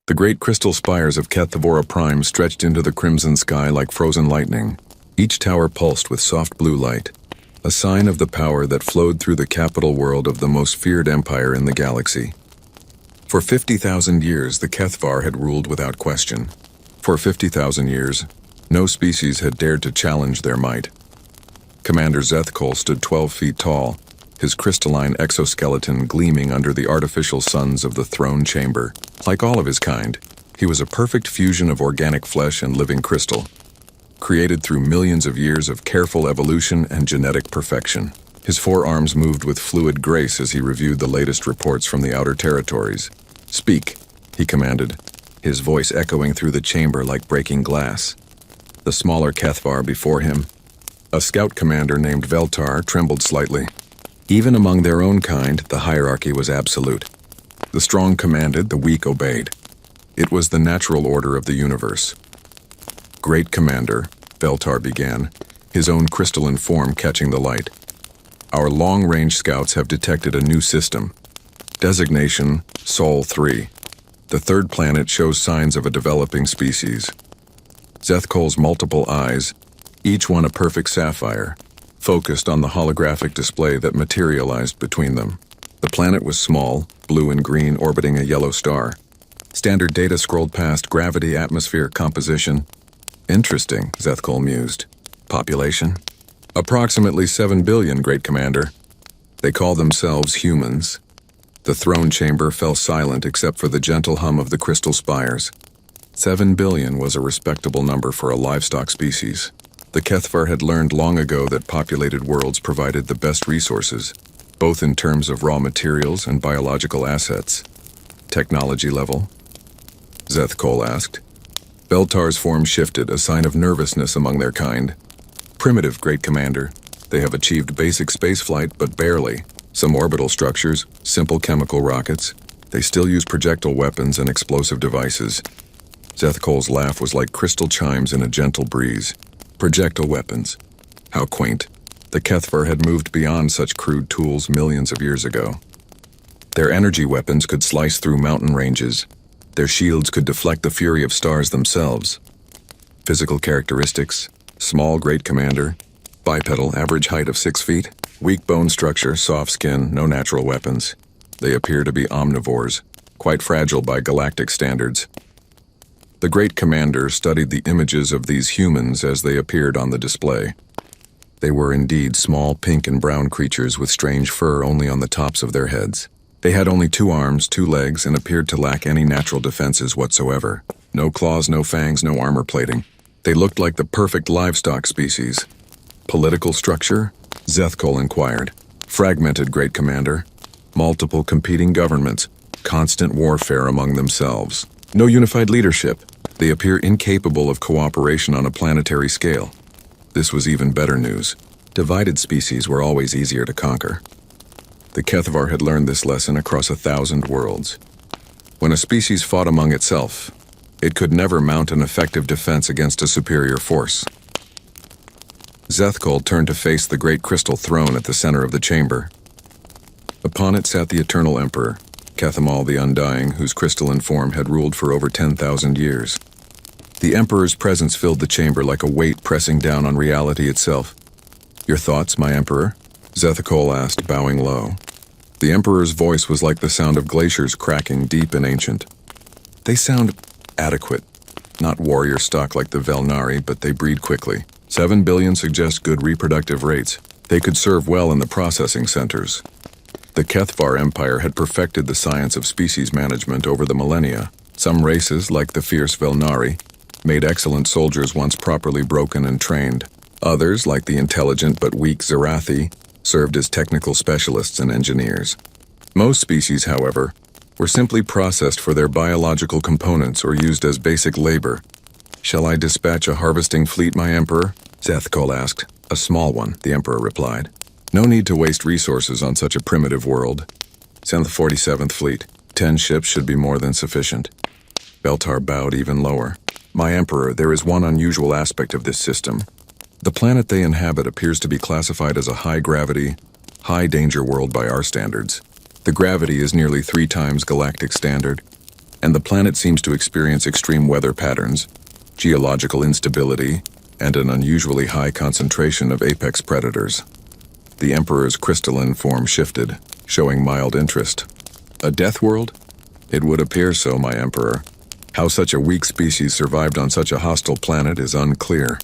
The great crystal spires of Kethvora Prime stretched into the crimson sky like frozen lightning. Each tower pulsed with soft blue light, a sign of the power that flowed through the capital world of the most feared empire in the galaxy. For 50,000 years, the Kethvar had ruled without question. For 50,000 years, no species had dared to challenge their might. Commander Zethkol stood 12 feet tall, his crystalline exoskeleton gleaming under the artificial suns of the throne chamber. Like all of his kind, he was a perfect fusion of organic flesh and living crystal, created through millions of years of careful evolution and genetic perfection. His forearms moved with fluid grace as he reviewed the latest reports from the outer territories. "Speak," he commanded, his voice echoing through the chamber like breaking glass. The smaller Kethvar before him, a scout commander named Veltar, trembled slightly. Even among their own kind, the hierarchy was absolute. The strong commanded, the weak obeyed. It was the natural order of the universe. "Great Commander," Veltar began, his own crystalline form catching the light. "Our long-range scouts have detected a new system. Designation, Sol 3. The third planet shows signs of a developing species." Zethkol's multiple eyes, each one a perfect sapphire, focused on the holographic display that materialized between them. The planet was small, blue and green, orbiting a yellow star. Standard data scrolled past: gravity, atmosphere, composition. "Interesting," Zethkol mused. "Population?" "Approximately 7 billion, Great Commander. They call themselves humans." The throne chamber fell silent except for the gentle hum of the crystal spires. 7 billion was a respectable number for a livestock species. The Kethvar had learned long ago that populated worlds provided the best resources, both in terms of raw materials and biological assets. "Technology level?" Zethkol asked. Veltar's form shifted, a sign of nervousness among their kind. "Primitive, Great Commander. They have achieved basic spaceflight, but barely. Some orbital structures, simple chemical rockets. They still use projectile weapons and explosive devices." Zethkol's laugh was like crystal chimes in a gentle breeze. Projectile weapons. How quaint. The Kethvar had moved beyond such crude tools millions of years ago. Their energy weapons could slice through mountain ranges. Their shields could deflect the fury of stars themselves. Physical characteristics: small, Great Commander. Bipedal, average height of 6 feet. Weak bone structure, soft skin, no natural weapons. They appear to be omnivores, quite fragile by galactic standards. The Great Commander studied the images of these humans as they appeared on the display. They were indeed small pink and brown creatures with strange fur only on the tops of their heads. They had only 2 arms, 2 legs, and appeared to lack any natural defenses whatsoever. No claws, no fangs, no armor plating. They looked like the perfect livestock species. "Political structure?" Zethkol inquired. "Fragmented, Great Commander. Multiple competing governments, constant warfare among themselves. No unified leadership. They appear incapable of cooperation on a planetary scale." This was even better news. Divided species were always easier to conquer. The Kethvar had learned this lesson across 1,000 worlds. When a species fought among itself, it could never mount an effective defense against a superior force. Zethkol turned to face the great crystal throne at the center of the chamber. Upon it sat the Eternal Emperor, Kethamal the Undying, whose crystalline form had ruled for over 10,000 years. The Emperor's presence filled the chamber like a weight pressing down on reality itself. "Your thoughts, my Emperor?" Zethkol asked, bowing low. The Emperor's voice was like the sound of glaciers cracking, deep and ancient. "They sound adequate. Not warrior stock like the Velnari, but they breed quickly. 7 billion suggest good reproductive rates. They could serve well in the processing centers." The Kethvar Empire had perfected the science of species management over the millennia. Some races, like the fierce Velnari, made excellent soldiers once properly broken and trained. Others, like the intelligent but weak Zerathi, served as technical specialists and engineers. Most species, however, were simply processed for their biological components or used as basic labor. "Shall I dispatch a harvesting fleet, my Emperor?" Zethkol asked. "A small one," the Emperor replied. "No need to waste resources on such a primitive world. Send the 47th Fleet. 10 ships should be more than sufficient." Veltar bowed even lower. "My Emperor, there is one unusual aspect of this system. The planet they inhabit appears to be classified as a high-gravity, high-danger world by our standards. The gravity is nearly 3 times galactic standard. and the planet seems to experience extreme weather patterns, geological instability, and an unusually high concentration of apex predators. The Emperor's crystalline form shifted, showing mild interest. A death world? It would appear so, my Emperor. How such a weak species survived on such a hostile planet is unclear.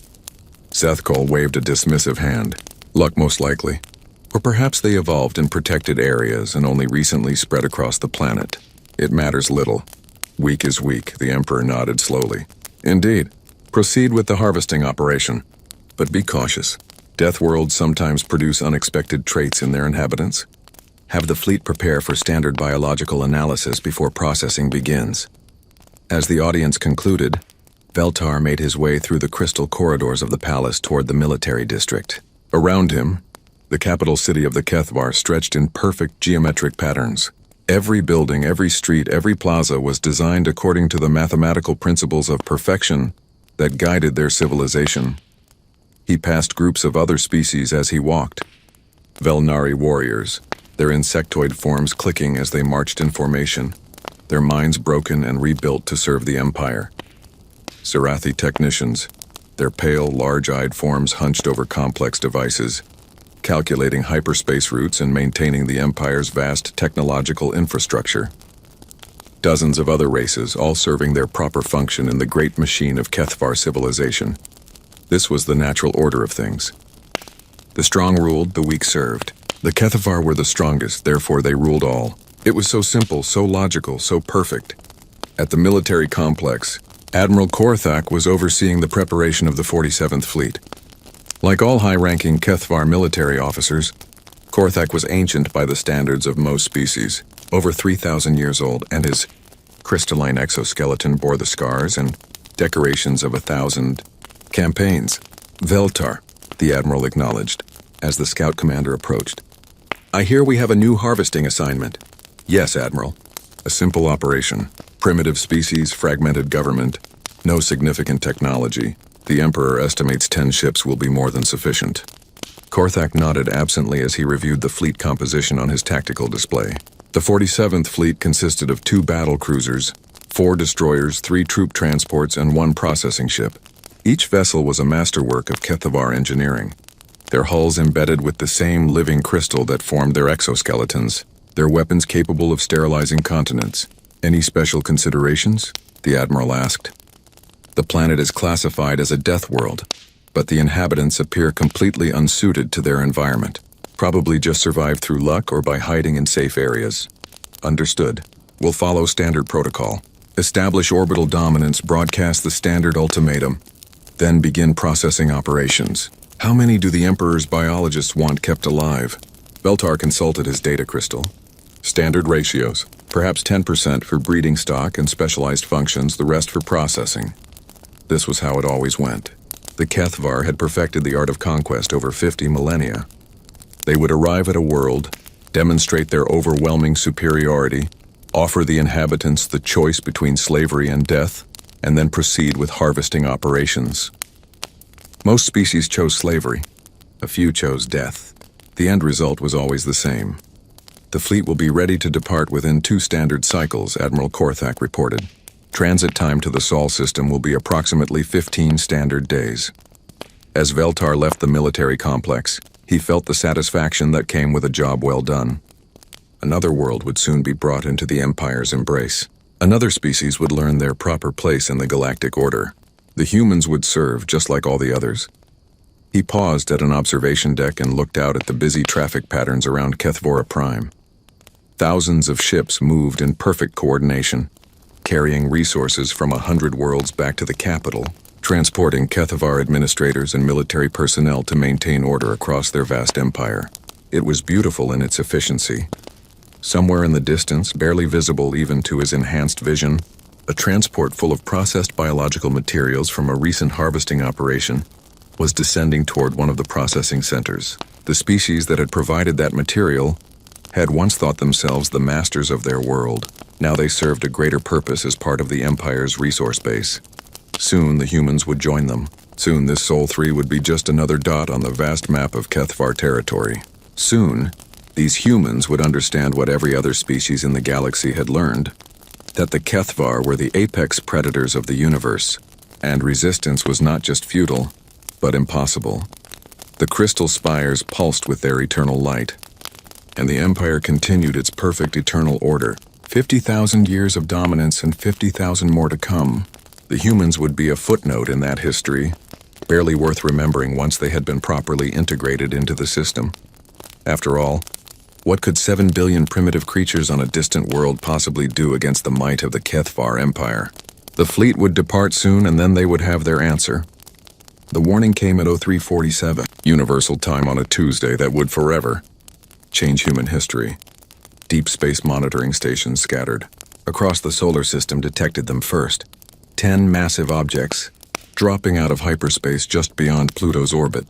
Sethkol waved a dismissive hand. Luck most likely. Or perhaps they evolved in protected areas and only recently spread across the planet. It matters little. Weak is weak, the Emperor nodded slowly. Indeed. Proceed with the harvesting operation. But be cautious. Death worlds sometimes produce unexpected traits in their inhabitants. Have the fleet prepare for standard biological analysis before processing begins. As the audience concluded, Veltar made his way through the crystal corridors of the palace toward the military district. Around him, the capital city of the Kethvar stretched in perfect geometric patterns. Every building, every street, every plaza was designed according to the mathematical principles of perfection that guided their civilization. He passed groups of other species as he walked. Velnari warriors, their insectoid forms clicking as they marched in formation, their minds broken and rebuilt to serve the Empire. Serathi technicians, their pale, large-eyed forms hunched over complex devices, calculating hyperspace routes and maintaining the Empire's vast technological infrastructure. Dozens of other races, all serving their proper function in the great machine of Kethvar civilization. This was the natural order of things. The strong ruled, the weak served. The Kethvar were the strongest, therefore they ruled all. It was so simple, so logical, so perfect. At the military complex, Admiral Korthak was overseeing the preparation of the 47th Fleet. Like all high-ranking Kethvar military officers, Korthak was ancient by the standards of most species, over 3,000 years old, and his crystalline exoskeleton bore the scars and decorations of 1,000 campaigns. Veltar, the Admiral acknowledged, as the scout commander approached. I hear we have a new harvesting assignment. Yes, Admiral. A simple operation. Primitive species, fragmented government, no significant technology. The Emperor estimates 10 ships will be more than sufficient. Korthak nodded absently as he reviewed the fleet composition on his tactical display. The 47th Fleet consisted of 2 battle cruisers, 4 destroyers, 3 troop transports, and 1 processing ship. Each vessel was a masterwork of Kethvar engineering, their hulls embedded with the same living crystal that formed their exoskeletons, their weapons capable of sterilizing continents. Any special considerations? The Admiral asked. The planet is classified as a death world, but the inhabitants appear completely unsuited to their environment. Probably just survived through luck or by hiding in safe areas. Understood. We'll follow standard protocol. Establish orbital dominance, broadcast the standard ultimatum, then begin processing operations. How many do the Emperor's biologists want kept alive? Veltar consulted his data crystal. Standard ratios. Perhaps 10% for breeding stock and specialized functions, the rest for processing. This was how it always went. The Kethvar had perfected the art of conquest over 50 millennia. They would arrive at a world, demonstrate their overwhelming superiority, offer the inhabitants the choice between slavery and death, and then proceed with harvesting operations. Most species chose slavery. A few chose death. The end result was always the same. The fleet will be ready to depart within 2 standard cycles, Admiral Korthak reported. Transit time to the Sol system will be approximately 15 standard days. As Veltar left the military complex, he felt the satisfaction that came with a job well done. Another world would soon be brought into the Empire's embrace. Another species would learn their proper place in the galactic order. The humans would serve just like all the others. He paused at an observation deck and looked out at the busy traffic patterns around Kethvora Prime. Thousands of ships moved in perfect coordination, carrying resources from 100 worlds back to the capital, transporting Kethvar administrators and military personnel to maintain order across their vast empire. It was beautiful in its efficiency. Somewhere in the distance, barely visible even to his enhanced vision, a transport full of processed biological materials from a recent harvesting operation was descending toward one of the processing centers. The species that had provided that material had once thought themselves the masters of their world. Now they served a greater purpose as part of the Empire's resource base. Soon the humans would join them. Soon this Sol 3 would be just another dot on the vast map of Kethvar territory. Soon, these humans would understand what every other species in the galaxy had learned. that the Kethvar were the apex predators of the universe, and resistance was not just futile, but impossible. The crystal spires pulsed with their eternal light, and the Empire continued its perfect eternal order. 50,000 years of dominance and 50,000 more to come. The humans would be a footnote in that history, barely worth remembering once they had been properly integrated into the system. After all, what could 7 billion primitive creatures on a distant world possibly do against the might of the Kethvar Empire? The fleet would depart soon, and then they would have their answer. The warning came at 0347, universal time on a Tuesday that would forever change human history. Deep space monitoring stations scattered across the solar system detected them first. 10 massive objects dropping out of hyperspace just beyond Pluto's orbit.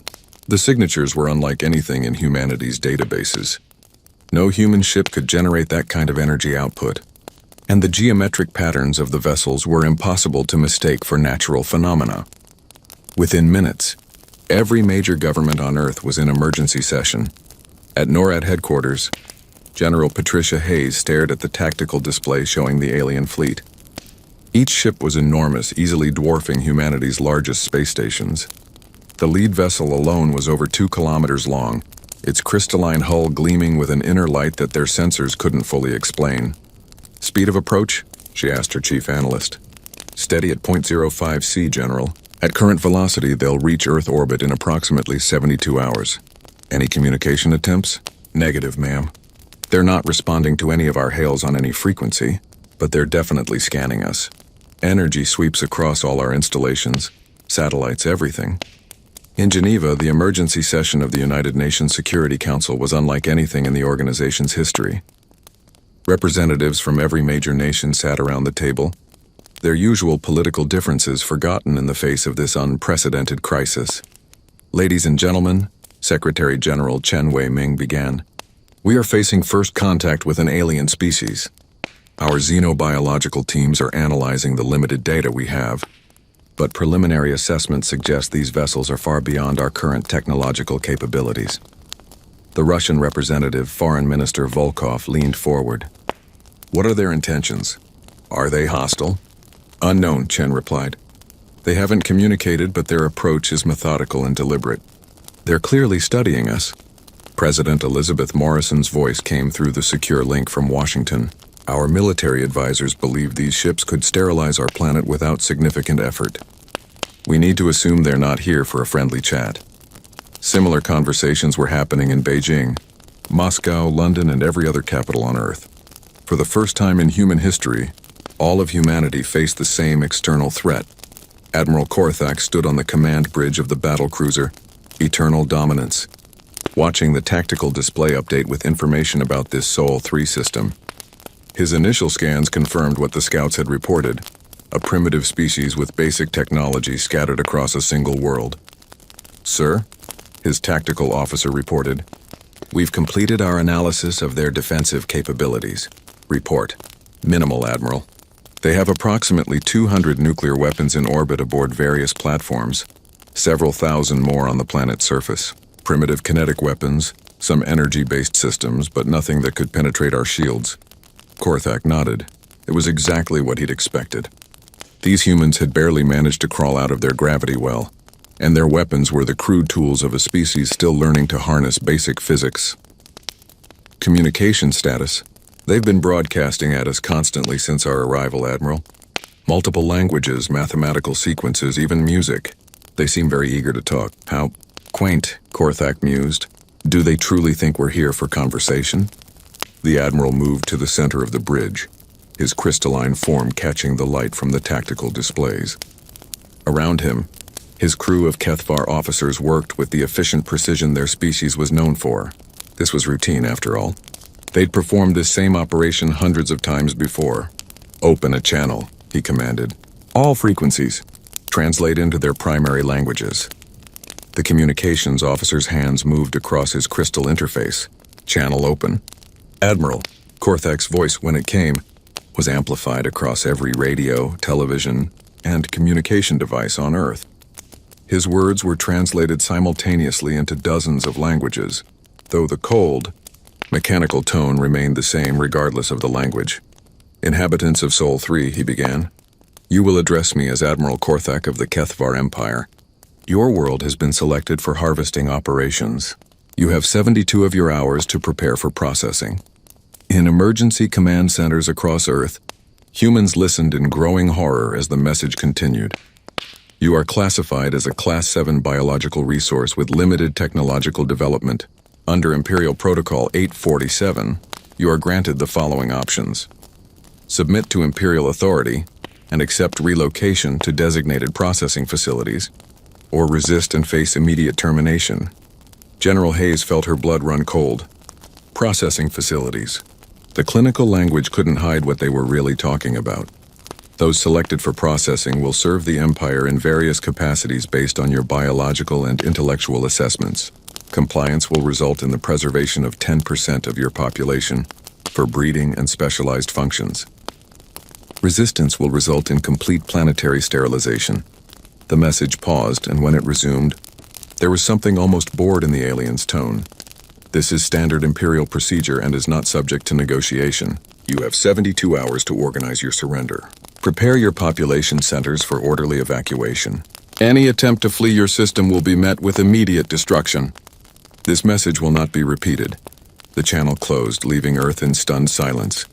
The signatures were unlike anything in humanity's databases. No human ship could generate that kind of energy output, and the geometric patterns of the vessels were impossible to mistake for natural phenomena. Within minutes, every major government on Earth was in emergency session. At NORAD headquarters, General Patricia Hayes stared at the tactical display showing the alien fleet. Each ship was enormous, easily dwarfing humanity's largest space stations. The lead vessel alone was over 2 kilometers long, its crystalline hull gleaming with an inner light that their sensors couldn't fully explain. Speed of approach? She asked her chief analyst. Steady at 0.05 C, General. At current velocity, they'll reach Earth orbit in approximately 72 hours. Any communication attempts? Negative, ma'am. They're not responding to any of our hails on any frequency, but they're definitely scanning us. Energy sweeps across all our installations, satellites, everything. In Geneva, the emergency session of the United Nations Security Council was unlike anything in the organization's history. Representatives from every major nation sat around the table, their usual political differences forgotten in the face of this unprecedented crisis. Ladies and gentlemen, Secretary General Chen Wei-Ming began. We are facing first contact with an alien species. Our xenobiological teams are analyzing the limited data we have, but preliminary assessments suggest these vessels are far beyond our current technological capabilities. The Russian representative, Foreign Minister Volkov, leaned forward. What are their intentions? Are they hostile? Unknown, Chen replied. They haven't communicated, but their approach is methodical and deliberate. They're clearly studying us. President Elizabeth Morrison's voice came through the secure link from Washington. Our military advisors believe these ships could sterilize our planet without significant effort. We need to assume they're not here for a friendly chat. Similar conversations were happening in Beijing, Moscow, London, and every other capital on Earth. For the first time in human history, all of humanity faced the same external threat. Admiral Korthak stood on the command bridge of the battlecruiser, Eternal Dominance, watching the tactical display update with information about this Sol 3 system. His initial scans confirmed what the scouts had reported, a primitive species with basic technology scattered across a single world. Sir, his tactical officer reported, we've completed our analysis of their defensive capabilities. Report. Minimal, Admiral. They have approximately 200 nuclear weapons in orbit aboard various platforms, several thousand more on the planet's surface. Primitive kinetic weapons, some energy-based systems, but nothing that could penetrate our shields. Korthak nodded. It was exactly what he'd expected. These humans had barely managed to crawl out of their gravity well, and their weapons were the crude tools of a species still learning to harness basic physics. Communication status. They've been broadcasting at us constantly since our arrival, Admiral. Multiple languages, mathematical sequences, even music. They seem very eager to talk. How quaint, Korthak mused. Do they truly think we're here for conversation? The Admiral moved to the center of the bridge, his crystalline form catching the light from the tactical displays. Around him, his crew of Kethvar officers worked with the efficient precision their species was known for. This was routine, after all. They'd performed this same operation hundreds of times before. Open a channel, he commanded. All frequencies. Translate into their primary languages. The communications officer's hands moved across his crystal interface. Channel open. Admiral, Korthak's voice, when it came, was amplified across every radio, television, and communication device on Earth. His words were translated simultaneously into dozens of languages, though the cold, mechanical tone remained the same regardless of the language. Inhabitants of Sol 3, he began. You will address me as Admiral Korthak of the Kethvar Empire. Your world has been selected for harvesting operations. You have 72 of your hours to prepare for processing. In emergency command centers across Earth, humans listened in growing horror as the message continued. You are classified as a Class 7 biological resource with limited technological development. Under Imperial Protocol 847, you are granted the following options. Submit to Imperial authority and accept relocation to designated processing facilities, or resist and face immediate termination. General Hayes felt her blood run cold. Processing facilities. The clinical language couldn't hide what they were really talking about. Those selected for processing will serve the Empire in various capacities based on your biological and intellectual assessments. Compliance will result in the preservation of 10% of your population for breeding and specialized functions. Resistance will result in complete planetary sterilization. The message paused, and when it resumed, there was something almost bored in the alien's tone. This is standard Imperial procedure and is not subject to negotiation. You have 72 hours to organize your surrender. Prepare your population centers for orderly evacuation. Any attempt to flee your system will be met with immediate destruction. This message will not be repeated. The channel closed, leaving Earth in stunned silence.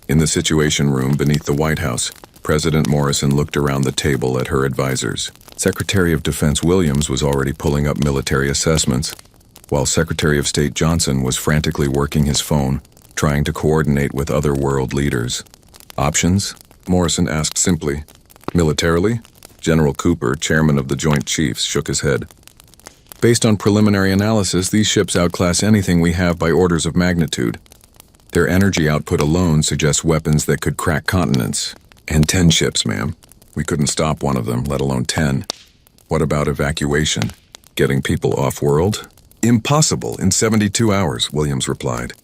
In the Situation Room beneath the White House, President Morrison looked around the table at her advisors. Secretary of Defense Williams was already pulling up military assessments, while Secretary of State Johnson was frantically working his phone, trying to coordinate with other world leaders. Options? Morrison asked simply. Militarily? General Cooper, chairman of the Joint Chiefs, shook his head. Based on preliminary analysis, these ships outclass anything we have by orders of magnitude. Their energy output alone suggests weapons that could crack continents. And 10 ships, ma'am. We couldn't stop one of them, let alone 10. What about evacuation? Getting people off-world? Impossible in 72 hours, Williams replied.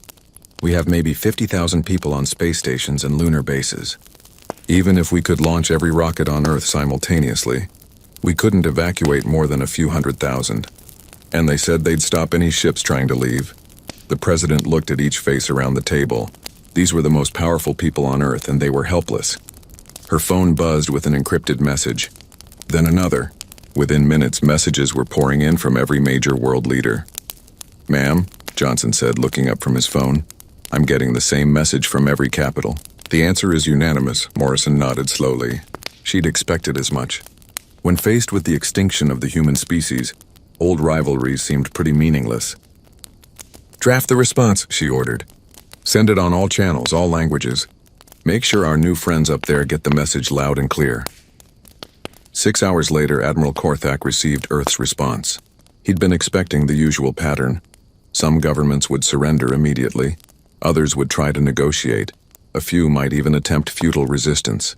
We have maybe 50,000 people on space stations and lunar bases. Even if we could launch every rocket on Earth simultaneously, we couldn't evacuate more than a few 100,000. And they said they'd stop any ships trying to leave. The president looked at each face around the table. These were the most powerful people on Earth, and they were helpless. Her phone buzzed with an encrypted message. Then another. Within minutes, messages were pouring in from every major world leader. Ma'am, Johnson said, looking up from his phone, I'm getting the same message from every capital. The answer is unanimous, Morrison nodded slowly. She'd expected as much. When faced with the extinction of the human species, old rivalries seemed pretty meaningless. Draft the response, she ordered. Send it on all channels, all languages. Make sure our new friends up there get the message loud and clear. 6 hours later, Admiral Korthak received Earth's response. He'd been expecting the usual pattern. Some governments would surrender immediately. Others would try to negotiate. A few might even attempt futile resistance.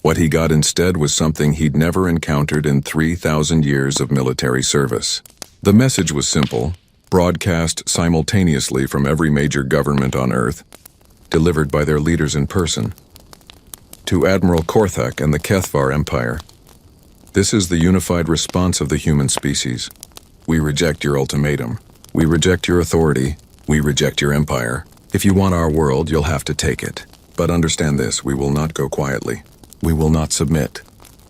What he got instead was something he'd never encountered in 3,000 years of military service. The message was simple, broadcast simultaneously from every major government on Earth, delivered by their leaders in person. To Admiral Korthak and the Kethvar Empire, this is the unified response of the human species. We reject your ultimatum. We reject your authority. We reject your empire. If you want our world, you'll have to take it. But understand this, we will not go quietly. We will not submit.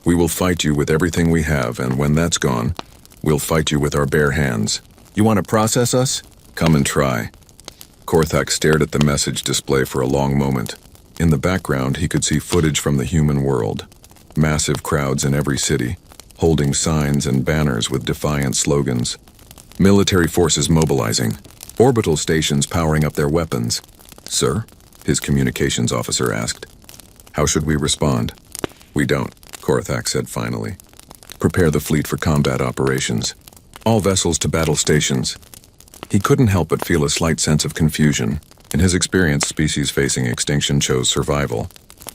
We will fight you with everything we have, and when that's gone, we'll fight you with our bare hands. You want to process us? Come and try. Korthak stared at the message display for a long moment. In the background, he could see footage from the human world. Massive crowds in every city, holding signs and banners with defiant slogans. Military forces mobilizing. Orbital stations powering up their weapons. Sir? His communications officer asked. How should we respond? We don't, Korthak said finally. Prepare the fleet for combat operations. All vessels to battle stations. He couldn't help but feel a slight sense of confusion. In his experience, species facing extinction chose survival,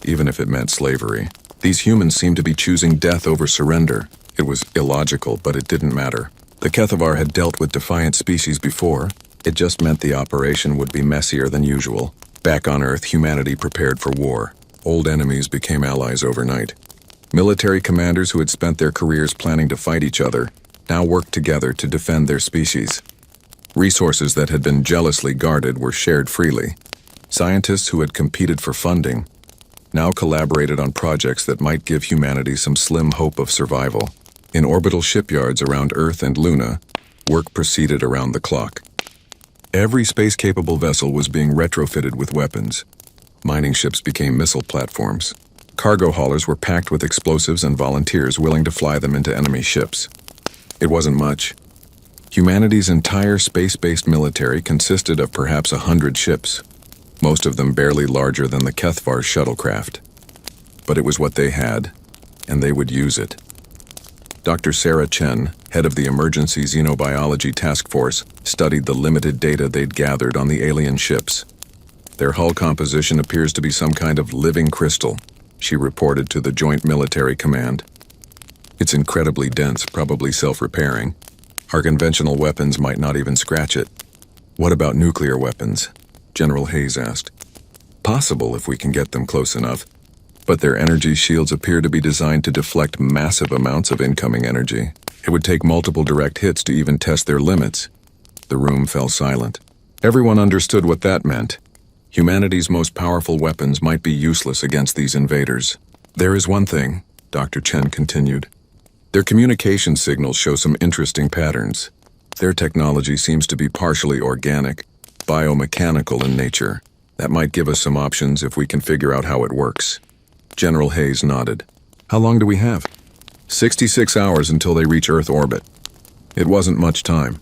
even if it meant slavery. These humans seemed to be choosing death over surrender. It was illogical, but it didn't matter. The Kethvar had dealt with defiant species before. It just meant the operation would be messier than usual. Back on Earth, humanity prepared for war. Old enemies became allies overnight. Military commanders who had spent their careers planning to fight each other now worked together to defend their species. Resources that had been jealously guarded were shared freely. Scientists who had competed for funding now collaborated on projects that might give humanity some slim hope of survival. In orbital shipyards around Earth and Luna, work proceeded around the clock. Every space-capable vessel was being retrofitted with weapons. Mining ships became missile platforms. Cargo haulers were packed with explosives and volunteers willing to fly them into enemy ships. It wasn't much. Humanity's entire space-based military consisted of perhaps 100 ships, most of them barely larger than the Kethvar shuttlecraft. But it was what they had, and they would use it. Dr. Sarah Chen, head of the Emergency Xenobiology Task Force, studied the limited data they'd gathered on the alien ships. Their hull composition appears to be some kind of living crystal, she reported to the Joint Military Command. It's incredibly dense, probably self-repairing. Our conventional weapons might not even scratch it. What about nuclear weapons? General Hayes asked. Possible if we can get them close enough, but their energy shields appear to be designed to deflect massive amounts of incoming energy. It would take multiple direct hits to even test their limits. The room fell silent. Everyone understood what that meant. Humanity's most powerful weapons might be useless against these invaders. There is one thing, Dr. Chen continued. Their communication signals show some interesting patterns. Their technology seems to be partially organic, biomechanical in nature. That might give us some options if we can figure out how it works. General Hayes nodded. How long do we have? 66 hours until they reach Earth orbit. It wasn't much time.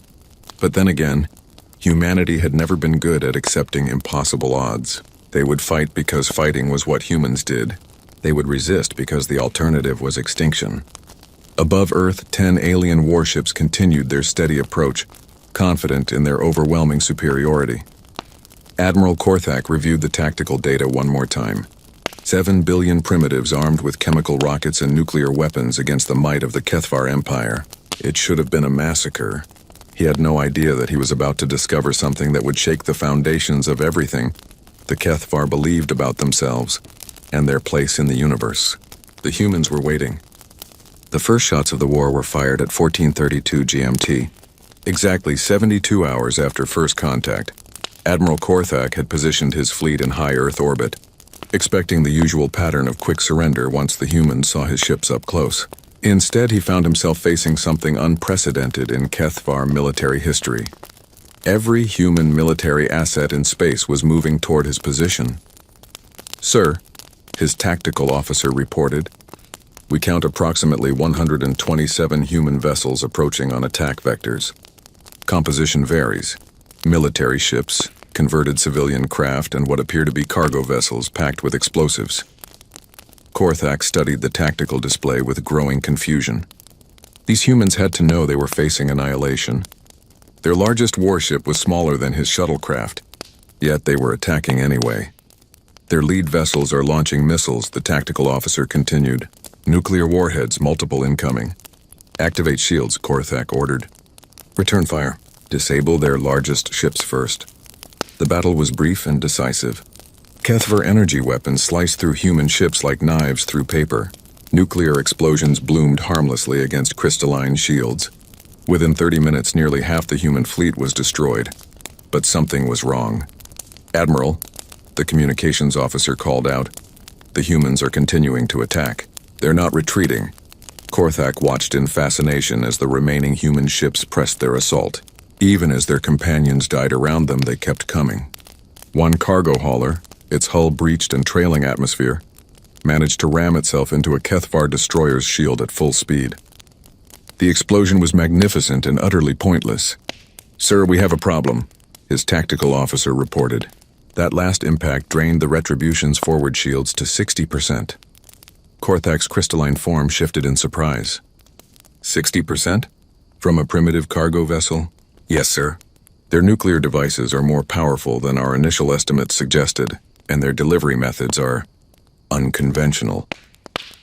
But then again, humanity had never been good at accepting impossible odds. They would fight because fighting was what humans did. They would resist because the alternative was extinction. Above Earth, 10 alien warships continued their steady approach, confident in their overwhelming superiority. Admiral Korthak reviewed the tactical data one more time. 7 billion primitives armed with chemical rockets and nuclear weapons against the might of the Kethvar Empire. It should have been a massacre. He had no idea that he was about to discover something that would shake the foundations of everything the Kethvar believed about themselves and their place in the universe. The humans were waiting. The first shots of the war were fired at 14:32 GMT. Exactly 72 hours after first contact, Admiral Korthak had positioned his fleet in high Earth orbit, expecting the usual pattern of quick surrender once the humans saw his ships up close. Instead, he found himself facing something unprecedented in Kethvar military history. Every human military asset in space was moving toward his position. Sir, his tactical officer reported, we count approximately 127 human vessels approaching on attack vectors. Composition varies. Military ships, converted civilian craft, and what appear to be cargo vessels packed with explosives. Korthak studied the tactical display with growing confusion. These humans had to know they were facing annihilation. Their largest warship was smaller than his shuttlecraft, yet they were attacking anyway. Their lead vessels are launching missiles, the tactical officer continued. Nuclear warheads, multiple incoming. Activate shields, Korthak ordered. Return fire. Disable their largest ships first. The battle was brief and decisive. Kethvar energy weapons sliced through human ships like knives through paper. Nuclear explosions bloomed harmlessly against crystalline shields. Within 30 minutes, nearly half the human fleet was destroyed. But something was wrong. Admiral, the communications officer called out, the humans are continuing to attack. They're not retreating. Korthak watched in fascination as the remaining human ships pressed their assault. Even as their companions died around them, they kept coming. One cargo hauler, its hull breached and trailing atmosphere, managed to ram itself into a Kethvar destroyer's shield at full speed. The explosion was magnificent and utterly pointless. Sir, we have a problem, his tactical officer reported. That last impact drained the Retribution's forward shields to 60%. Korthak's crystalline form shifted in surprise. 60%? From a primitive cargo vessel? Yes, sir. Their nuclear devices are more powerful than our initial estimates suggested, and their delivery methods are unconventional.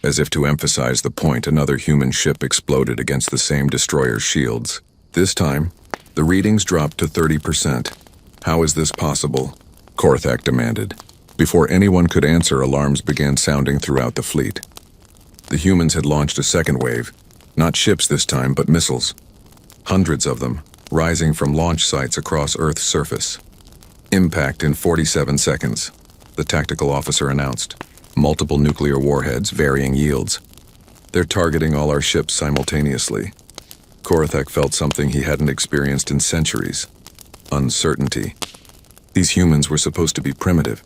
As if to emphasize the point, another human ship exploded against the same destroyer's shields. This time, the readings dropped to 30%. How is this possible? Korthak demanded. Before anyone could answer, alarms began sounding throughout the fleet. The humans had launched a second wave, not ships this time, but missiles. Hundreds of them, rising from launch sites across Earth's surface. Impact in 47 seconds, the tactical officer announced. Multiple nuclear warheads, varying yields. They're targeting all our ships simultaneously. Korithek felt something he hadn't experienced in centuries. Uncertainty. These humans were supposed to be primitive.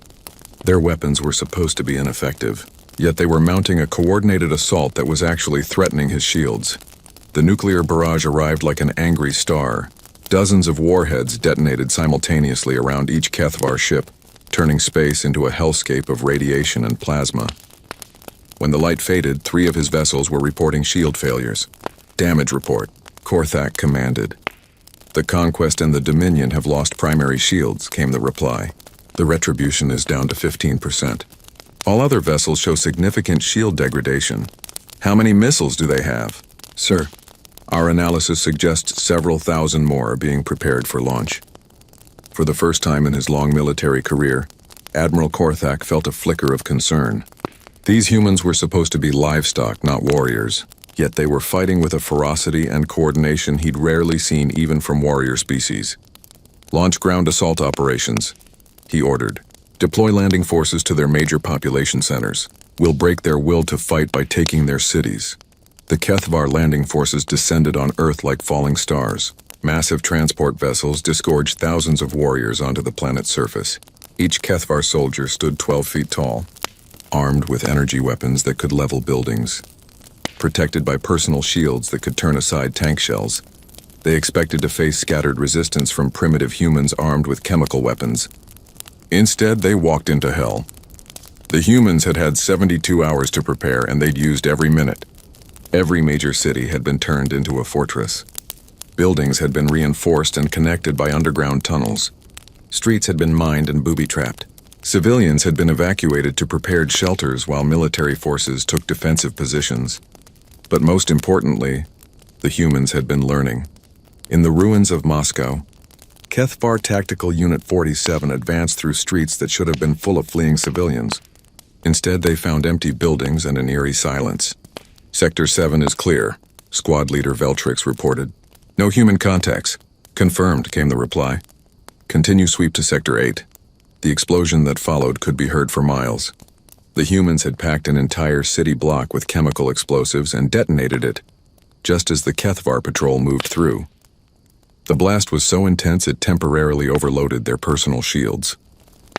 Their weapons were supposed to be ineffective. Yet they were mounting a coordinated assault that was actually threatening his shields. The nuclear barrage arrived like an angry star. Dozens of warheads detonated simultaneously around each Kethvar ship, turning space into a hellscape of radiation and plasma. When the light faded, 3 of his vessels were reporting shield failures. Damage report, Korithek commanded. The Conquest and the Dominion have lost primary shields, came the reply. The retribution is down to 15%. All other vessels show significant shield degradation. How many missiles do they have? Sir, our analysis suggests several thousand more are being prepared for launch. For the first time in his long military career, Admiral Korithek felt a flicker of concern. These humans were supposed to be livestock, not warriors, yet they were fighting with a ferocity and coordination he'd rarely seen even from warrior species. Launch ground assault operations, he ordered. Deploy landing forces to their major population centers. We'll break their will to fight by taking their cities. The Kethvar landing forces descended on Earth like falling stars. Massive transport vessels disgorged thousands of warriors onto the planet's surface. Each Kethvar soldier stood 12 feet tall, armed with energy weapons that could level buildings. Protected by personal shields that could turn aside tank shells, they expected to face scattered resistance from primitive humans armed with chemical weapons. Instead, they walked into hell. The humans had had 72 hours to prepare, and they'd used every minute. Every major city had been turned into a fortress. Buildings had been reinforced and connected by underground tunnels. Streets had been mined and booby-trapped. Civilians had been evacuated to prepared shelters while military forces took defensive positions. But most importantly, the humans had been learning. In the ruins of Moscow, Kethvar Tactical Unit 47 advanced through streets that should have been full of fleeing civilians. Instead, they found empty buildings and an eerie silence. Sector 7 is clear, Squad Leader Veltrix reported. No human contacts. Confirmed, came the reply. Continue sweep to Sector 8. The explosion that followed could be heard for miles. The humans had packed an entire city block with chemical explosives and detonated it, just as the Kethvar patrol moved through. The blast was so intense it temporarily overloaded their personal shields.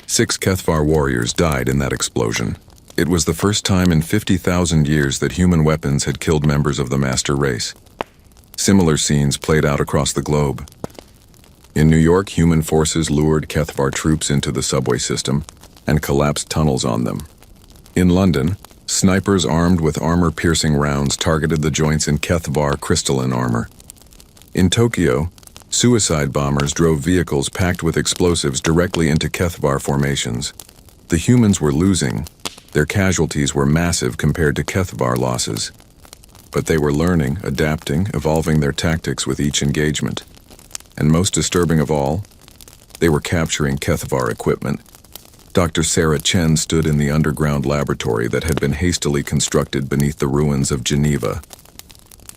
6 Kethvar warriors died in that explosion. It was the first time in 50,000 years that human weapons had killed members of the master race. Similar scenes played out across the globe. In New York, human forces lured Kethvar troops into the subway system and collapsed tunnels on them. In London, snipers armed with armor-piercing rounds targeted the joints in Kethvar crystalline armor. In Tokyo, suicide bombers drove vehicles packed with explosives directly into Kethvar formations. The humans were losing. Their casualties were massive compared to Kethvar losses. But they were learning, adapting, evolving their tactics with each engagement. And most disturbing of all, they were capturing Kethvar equipment. Dr. Sarah Chen stood in the underground laboratory that had been hastily constructed beneath the ruins of Geneva.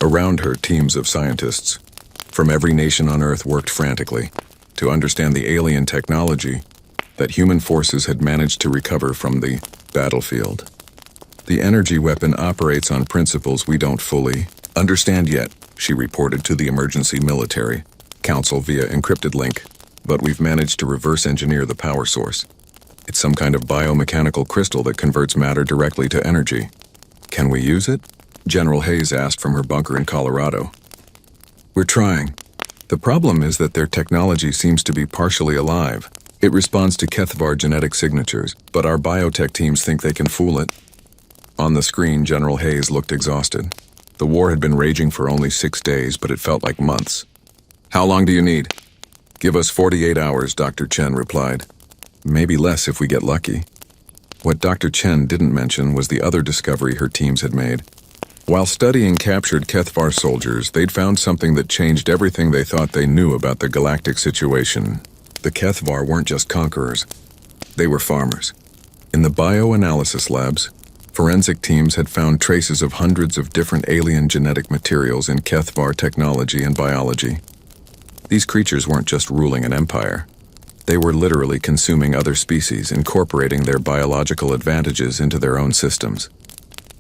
Around her, teams of scientists from every nation on Earth worked frantically to understand the alien technology that human forces had managed to recover from the battlefield. The energy weapon operates on principles we don't fully understand yet, she reported to the emergency military council via encrypted link, but we've managed to reverse engineer the power source. It's some kind of biomechanical crystal that converts matter directly to energy. Can we use it? General Hayes asked from her bunker in Colorado. We're trying. The problem is that their technology seems to be partially alive. It responds to Kethvar genetic signatures, but our biotech teams think they can fool it. On the screen, General Hayes looked exhausted. The war had been raging for only 6 days, but it felt like months. How long do you need? Give us 48 hours, Dr. Chen replied. Maybe less if we get lucky. What Dr. Chen didn't mention was the other discovery her teams had made. While studying captured Kethvar soldiers, they'd found something that changed everything they thought they knew about the galactic situation. The Kethvar weren't just conquerors. They were farmers. In the bioanalysis labs, forensic teams had found traces of hundreds of different alien genetic materials in Kethvar technology and biology. These creatures weren't just ruling an empire. They were literally consuming other species, incorporating their biological advantages into their own systems.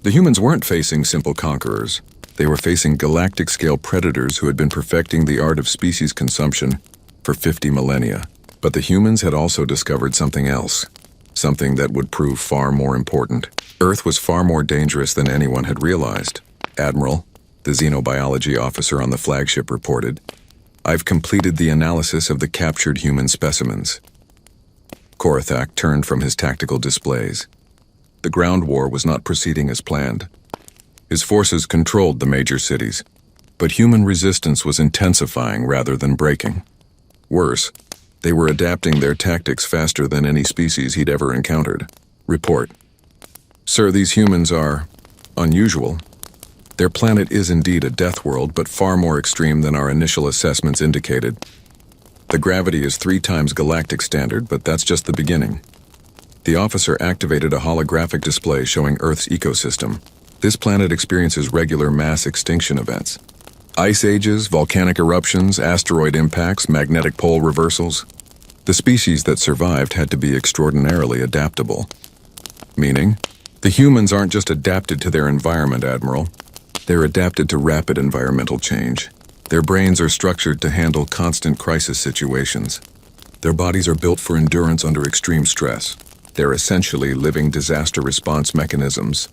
The humans weren't facing simple conquerors. They were facing galactic-scale predators who had been perfecting the art of species consumption for 50 millennia. But the humans had also discovered something else, something that would prove far more important. Earth was far more dangerous than anyone had realized. Admiral, the xenobiology officer on the flagship, reported, "I've completed the analysis of the captured human specimens." Korithak turned from his tactical displays. The ground war was not proceeding as planned. His forces controlled the major cities, but human resistance was intensifying rather than breaking. Worse, they were adapting their tactics faster than any species he'd ever encountered. Report. Sir, these humans are unusual. Their planet is indeed a death world, but far more extreme than our initial assessments indicated. The gravity is 3 times galactic standard, but that's just the beginning. The officer activated a holographic display showing Earth's ecosystem. This planet experiences regular mass extinction events. Ice ages, volcanic eruptions, asteroid impacts, magnetic pole reversals. The species that survived had to be extraordinarily adaptable. Meaning, the humans aren't just adapted to their environment, Admiral. They're adapted to rapid environmental change. Their brains are structured to handle constant crisis situations. Their bodies are built for endurance under extreme stress. They're essentially living disaster response mechanisms.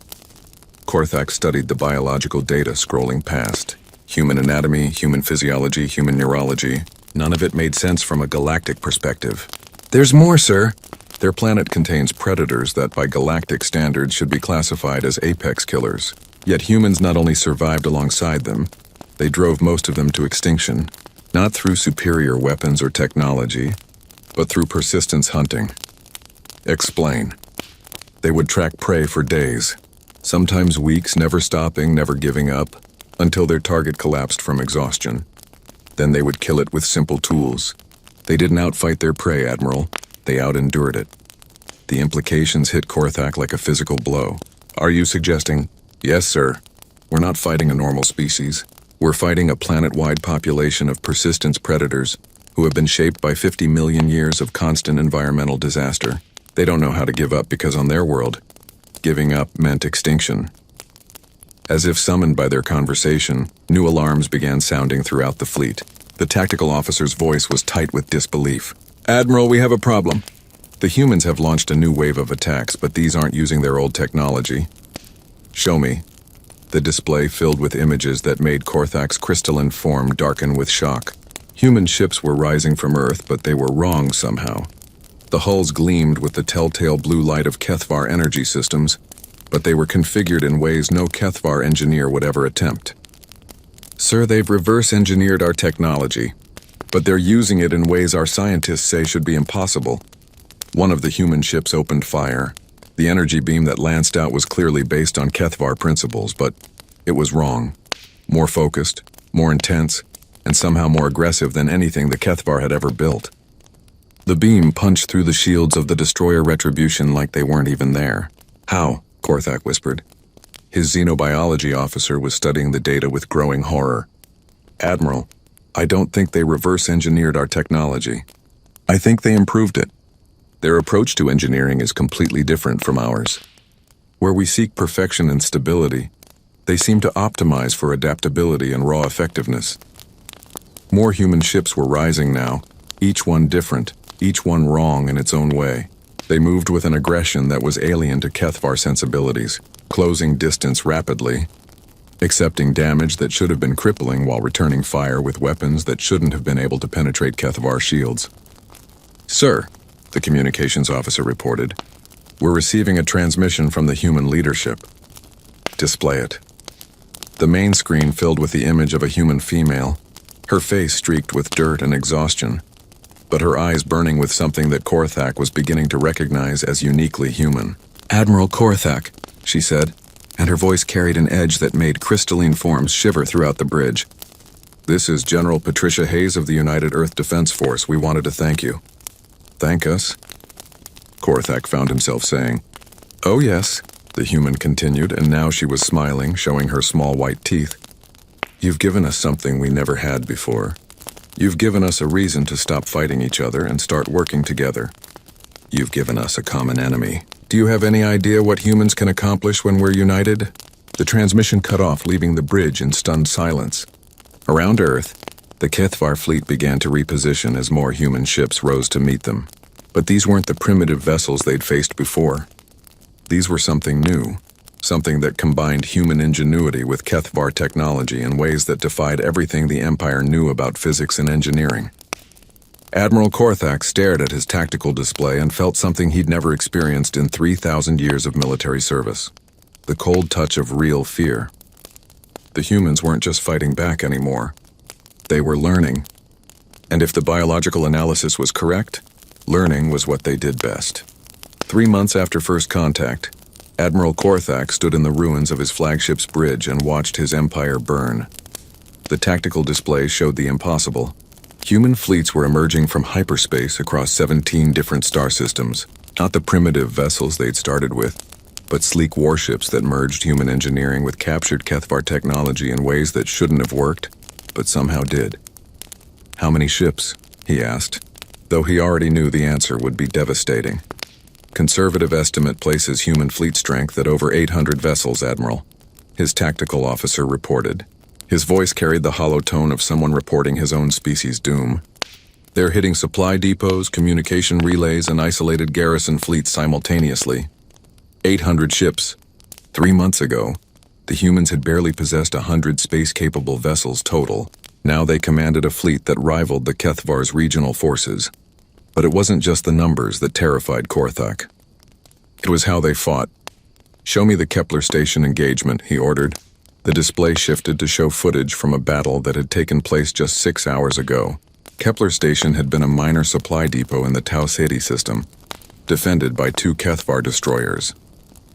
Korithak studied the biological data scrolling past. Human anatomy, human physiology, human neurology. None of it made sense from a galactic perspective. There's more, sir. Their planet contains predators that by galactic standards should be classified as apex killers. Yet humans not only survived alongside them, they drove most of them to extinction, not through superior weapons or technology, but through persistence hunting. Explain. They would track prey for days, sometimes weeks, never stopping, never giving up, until their target collapsed from exhaustion. Then they would kill it with simple tools. They didn't outfight their prey, Admiral. They out-endured it. The implications hit Korithak like a physical blow. Are you suggesting? Yes, sir. We're not fighting a normal species. We're fighting a planet-wide population of persistence predators who have been shaped by 50 million years of constant environmental disaster. They don't know how to give up because on their world, giving up meant extinction. As if summoned by their conversation, new alarms began sounding throughout the fleet. The tactical officer's voice was tight with disbelief. Admiral, we have a problem. The humans have launched a new wave of attacks, but these aren't using their old technology. Show me. The display filled with images that made Korithak's crystalline form darken with shock. Human ships were rising from Earth, but they were wrong somehow. The hulls gleamed with the telltale blue light of Kethvar energy systems, but they were configured in ways no Kethvar engineer would ever attempt. Sir, they've reverse-engineered our technology, but they're using it in ways our scientists say should be impossible. One of the human ships opened fire. The energy beam that lanced out was clearly based on Kethvar principles, but it was wrong. More focused, more intense, and somehow more aggressive than anything the Kethvar had ever built. The beam punched through the shields of the destroyer Retribution like they weren't even there. How? Korithak whispered. His xenobiology officer was studying the data with growing horror. Admiral, I don't think they reverse-engineered our technology. I think they improved it. Their approach to engineering is completely different from ours. Where we seek perfection and stability, they seem to optimize for adaptability and raw effectiveness. More human ships were rising now, each one different, each one wrong in its own way. They moved with an aggression that was alien to Kethvar sensibilities, closing distance rapidly, accepting damage that should have been crippling while returning fire with weapons that shouldn't have been able to penetrate Kethvar shields. Sir, the communications officer reported, we're receiving a transmission from the human leadership. Display it. The main screen filled with the image of a human female, her face streaked with dirt and exhaustion, but her eyes burning with something that Korithak was beginning to recognize as uniquely human. Admiral Korithak, she said, and her voice carried an edge that made crystalline forms shiver throughout the bridge. This is General Patricia Hayes of the United Earth Defense Force. We wanted to thank you. Thank us? Korithak found himself saying. Oh yes, the human continued, and now she was smiling, showing her small white teeth. You've given us something we never had before. You've given us a reason to stop fighting each other and start working together. You've given us a common enemy. Do you have any idea what humans can accomplish when we're united? The transmission cut off, leaving the bridge in stunned silence. Around Earth, the Kethvar fleet began to reposition as more human ships rose to meet them. But these weren't the primitive vessels they'd faced before. These were something new, something that combined human ingenuity with Kethvar technology in ways that defied everything the Empire knew about physics and engineering. Admiral Korthak stared at his tactical display and felt something he'd never experienced in 3,000 years of military service. The cold touch of real fear. The humans weren't just fighting back anymore. They were learning. And if the biological analysis was correct, learning was what they did best. 3 months after first contact, Admiral Korthak stood in the ruins of his flagship's bridge and watched his empire burn. The tactical display showed the impossible. Human fleets were emerging from hyperspace across 17 different star systems, not the primitive vessels they'd started with, but sleek warships that merged human engineering with captured Kethvar technology in ways that shouldn't have worked, but somehow did. How many ships? He asked, though he already knew the answer would be devastating. Conservative estimate places human fleet strength at over 800 vessels, Admiral, his tactical officer reported. His voice carried the hollow tone of someone reporting his own species' doom. They're hitting supply depots, communication relays, and isolated garrison fleets simultaneously. 800 ships. 3 months ago, the humans had barely possessed 100 space-capable vessels total. Now they commanded a fleet that rivaled the Kethvar's regional forces. But it wasn't just the numbers that terrified Korthak. It was how they fought. "Show me the Kepler station engagement," he ordered. The display shifted to show footage from a battle that had taken place just 6 hours ago. Kepler station had been a minor supply depot in the Tau Ceti system, defended by 2 Kethvar destroyers.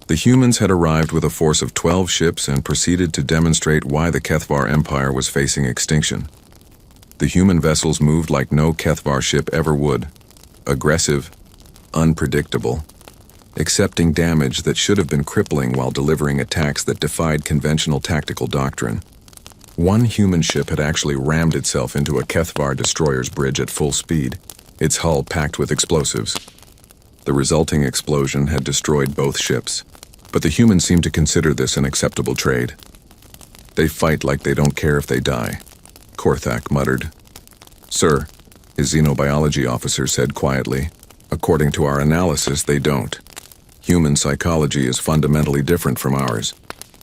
The humans had arrived with a force of 12 ships and proceeded to demonstrate why the Kethvar Empire was facing extinction. The human vessels moved like no Kethvar ship ever would. Aggressive, unpredictable, accepting damage that should have been crippling while delivering attacks that defied conventional tactical doctrine. One human ship had actually rammed itself into a Kethvar destroyer's bridge at full speed, its hull packed with explosives. The resulting explosion had destroyed both ships, but the humans seemed to consider this an acceptable trade. "They fight like they don't care if they die," Korthak muttered. "Sir," his xenobiology officer said quietly, "according to our analysis, they don't. Human psychology is fundamentally different from ours.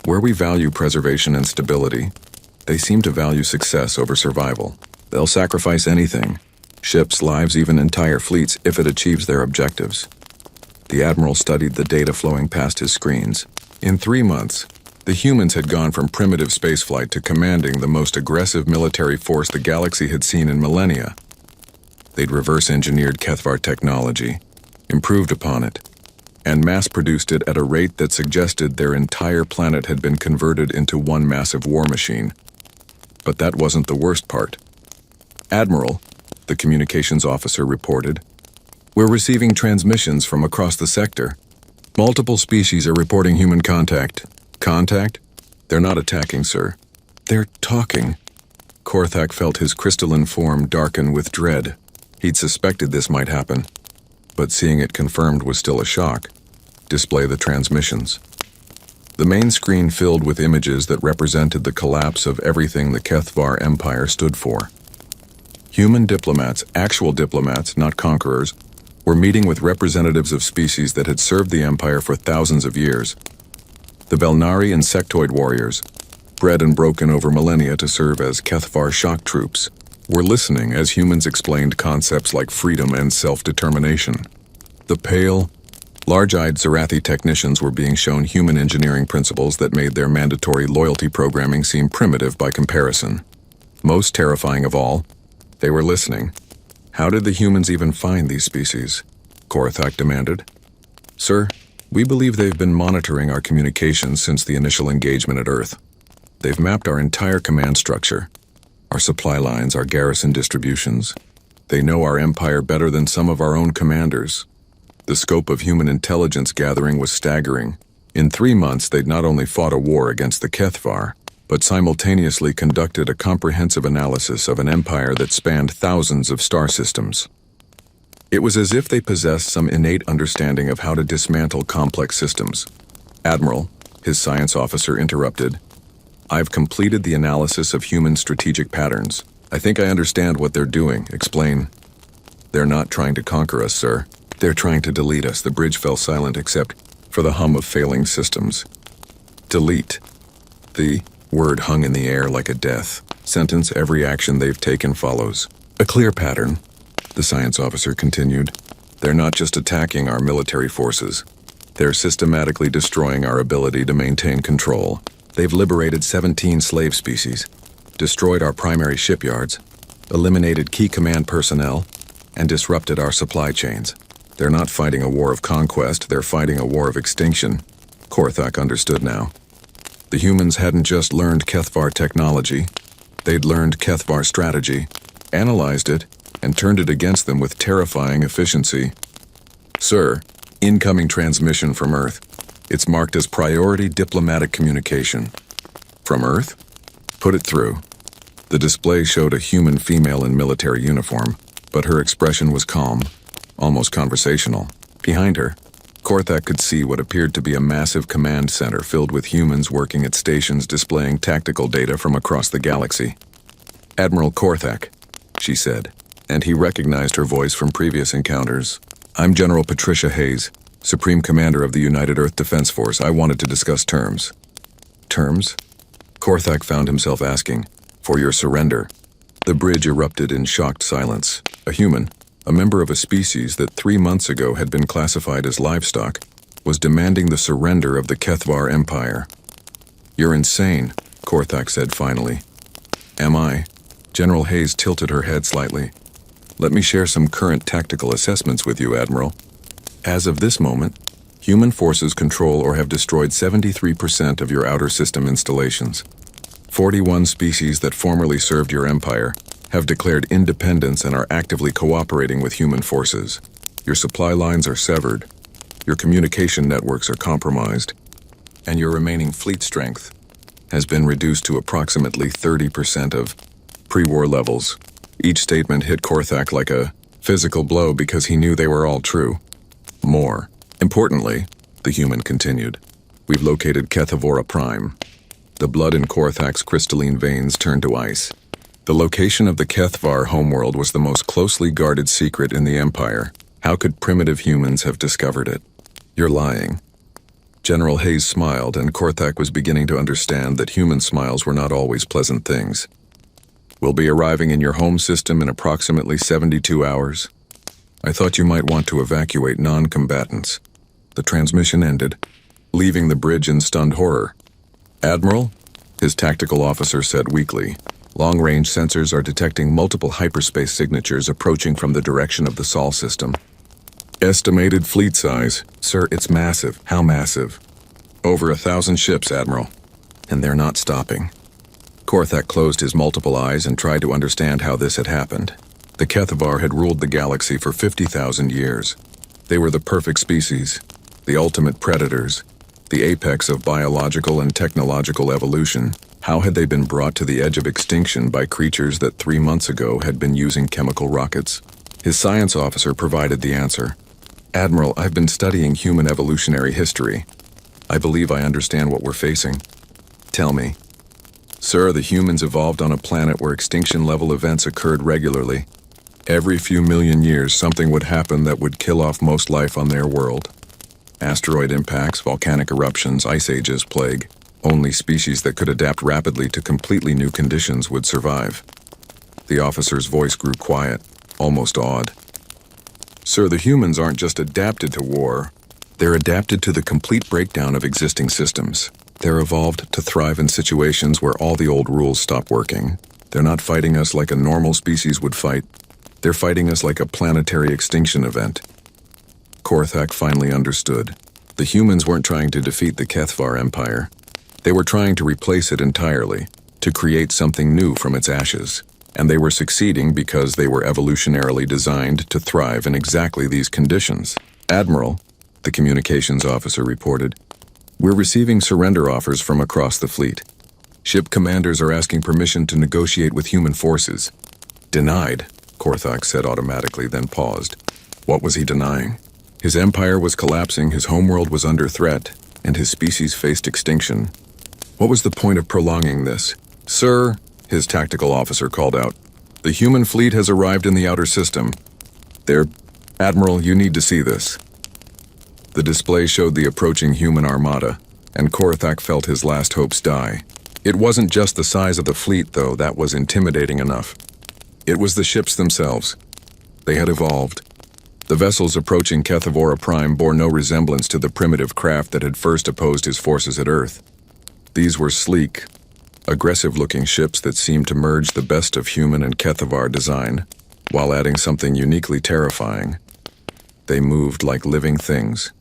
Where we value preservation and stability, they seem to value success over survival. They'll sacrifice anything, ships, lives, even entire fleets, if it achieves their objectives." The Admiral studied the data flowing past his screens. In 3 months, the humans had gone from primitive spaceflight to commanding the most aggressive military force the galaxy had seen in millennia. They'd reverse-engineered Kethvar technology, improved upon it, and mass-produced it at a rate that suggested their entire planet had been converted into one massive war machine. But that wasn't the worst part. "Admiral," the communications officer reported, "we're receiving transmissions from across the sector. Multiple species are reporting human contact." "Contact? They're not attacking, sir. They're talking." Korthak felt his crystalline form darken with dread. He'd suspected this might happen, but seeing it confirmed was still a shock. "Display the transmissions." The main screen filled with images that represented the collapse of everything the Kethvar Empire stood for. Human diplomats, actual diplomats, not conquerors, were meeting with representatives of species that had served the Empire for thousands of years. The Belnari insectoid warriors, bred and broken over millennia to serve as Kethvar shock troops, were listening as humans explained concepts like freedom and self-determination. The pale, large-eyed Zarathi technicians were being shown human engineering principles that made their mandatory loyalty programming seem primitive by comparison. Most terrifying of all, they were listening. "How did the humans even find these species?" Korthak demanded. "Sir, we believe they've been monitoring our communications since the initial engagement at Earth. They've mapped our entire command structure, our supply lines, our garrison distributions. They know our empire better than some of our own commanders." The scope of human intelligence gathering was staggering. In 3 months, they'd not only fought a war against the Kethvar, but simultaneously conducted a comprehensive analysis of an empire that spanned thousands of star systems. It was as if they possessed some innate understanding of how to dismantle complex systems. "Admiral," his science officer interrupted, "I've completed the analysis of human strategic patterns. I think I understand what they're doing. Explain." "They're not trying to conquer us, sir. They're trying to delete us." The bridge fell silent except for the hum of failing systems. "Delete." The word hung in the air like a death sentence. "Every action they've taken follows a clear pattern," the science officer continued. "They're not just attacking our military forces. They're systematically destroying our ability to maintain control. They've liberated 17 slave species, destroyed our primary shipyards, eliminated key command personnel, and disrupted our supply chains. They're not fighting a war of conquest, they're fighting a war of extinction." Korthak understood now. The humans hadn't just learned Kethvar technology, they'd learned Kethvar strategy, analyzed it, and turned it against them with terrifying efficiency. "Sir, incoming transmission from Earth. It's marked as priority diplomatic communication." "From Earth?" "Put it through." The display showed a human female in military uniform, but her expression was calm, almost conversational. Behind her, Korthak could see what appeared to be a massive command center filled with humans working at stations displaying tactical data from across the galaxy. "Admiral Korthak," she said, and he recognized her voice from previous encounters. "I'm General Patricia Hayes, Supreme Commander of the United Earth Defense Force. I wanted to discuss terms." "Terms?" Korthak found himself asking. "For your surrender." The bridge erupted in shocked silence. A human, a member of a species that 3 months ago had been classified as livestock, was demanding the surrender of the Kethvar Empire. "You're insane," Korthak said finally. "Am I?" General Hayes tilted her head slightly. "Let me share some current tactical assessments with you, Admiral. As of this moment, human forces control or have destroyed 73% of your outer system installations. 41 species that formerly served your empire have declared independence and are actively cooperating with human forces. Your supply lines are severed, your communication networks are compromised, and your remaining fleet strength has been reduced to approximately 30% of pre-war levels." Each statement hit Korthak like a physical blow because he knew they were all true. "More importantly," the human continued, "we've located Kethvora Prime." The blood in Korthak's crystalline veins turned to ice. The location of the Kethvar homeworld was the most closely guarded secret in the Empire. How could primitive humans have discovered it? "You're lying." General Hayes smiled, and Korthak was beginning to understand that human smiles were not always pleasant things. "We'll be arriving in your home system in approximately 72 hours. I thought you might want to evacuate non-combatants." The transmission ended, leaving the bridge in stunned horror. "Admiral," his tactical officer said weakly, "long-range sensors are detecting multiple hyperspace signatures approaching from the direction of the Sol system." "Estimated fleet size?" "Sir, it's massive." "How massive?" "Over 1,000 ships, Admiral. And they're not stopping." Korthak closed his multiple eyes and tried to understand how this had happened. The Kethvar had ruled the galaxy for 50,000 years. They were the perfect species, the ultimate predators, the apex of biological and technological evolution. How had they been brought to the edge of extinction by creatures that 3 months ago had been using chemical rockets? His science officer provided the answer. "Admiral, I've been studying human evolutionary history. I believe I understand what we're facing." "Tell me." "Sir, the humans evolved on a planet where extinction-level events occurred regularly. Every few million years, something would happen that would kill off most life on their world. Asteroid impacts, volcanic eruptions, ice ages, plague. Only species that could adapt rapidly to completely new conditions would survive." The officer's voice grew quiet, almost awed. "Sir, the humans aren't just adapted to war. They're adapted to the complete breakdown of existing systems. They're evolved to thrive in situations where all the old rules stop working. They're not fighting us like a normal species would fight. They're fighting us like a planetary extinction event." Korthak finally understood. The humans weren't trying to defeat the Kethvar Empire. They were trying to replace it entirely, to create something new from its ashes. And they were succeeding because they were evolutionarily designed to thrive in exactly these conditions. "Admiral," the communications officer reported, "we're receiving surrender offers from across the fleet. Ship commanders are asking permission to negotiate with human forces. Denied, Korthak said automatically, then paused. What was he denying? His empire was collapsing, his homeworld was under threat, and his species faced extinction. What was the point of prolonging this? Sir, his tactical officer called out, the human fleet has arrived in the outer system. Admiral, you need to see this. The display showed the approaching human armada, and Korthak felt his last hopes die. It wasn't just the size of the fleet, though, that was intimidating enough. It was the ships themselves. They had evolved. The vessels approaching Kethevora Prime bore no resemblance to the primitive craft that had first opposed his forces at Earth. These were sleek, aggressive-looking ships that seemed to merge the best of human and Kethevar design, while adding something uniquely terrifying. They moved like living things,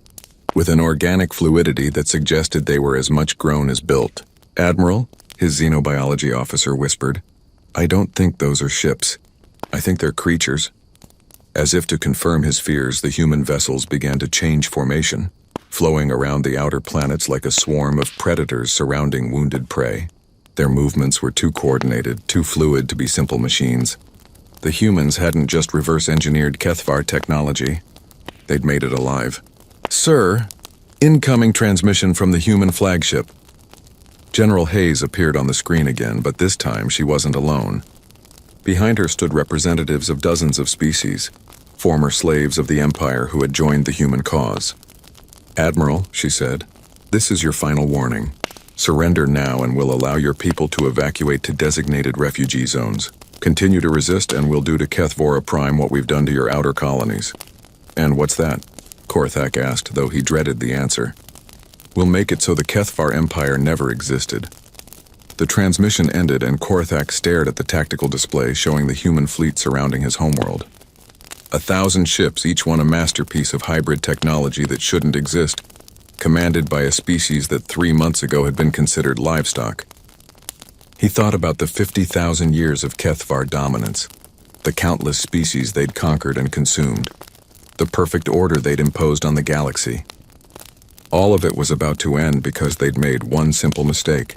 with an organic fluidity that suggested they were as much grown as built. Admiral, his xenobiology officer whispered, I don't think those are ships. I think they're creatures. As if to confirm his fears, the human vessels began to change formation, flowing around the outer planets like a swarm of predators surrounding wounded prey. Their movements were too coordinated, too fluid to be simple machines. The humans hadn't just reverse-engineered Kethvar technology. They'd made it alive. Sir, incoming transmission from the human flagship. General Hayes appeared on the screen again, but this time she wasn't alone. Behind her stood representatives of dozens of species, former slaves of the Empire who had joined the human cause. Admiral, she said, this is your final warning. Surrender now and we'll allow your people to evacuate to designated refugee zones. Continue to resist and we'll do to Kethvora Prime what we've done to your outer colonies. And what's that? Korthak asked, though he dreaded the answer. We'll make it so the Kethvar Empire never existed. The transmission ended and Korthak stared at the tactical display showing the human fleet surrounding his homeworld. 1,000 ships, each one a masterpiece of hybrid technology that shouldn't exist, commanded by a species that 3 months ago had been considered livestock. He thought about the 50,000 years of Kethvar dominance, the countless species they'd conquered and consumed, the perfect order they'd imposed on the galaxy. All of it was about to end because they'd made one simple mistake.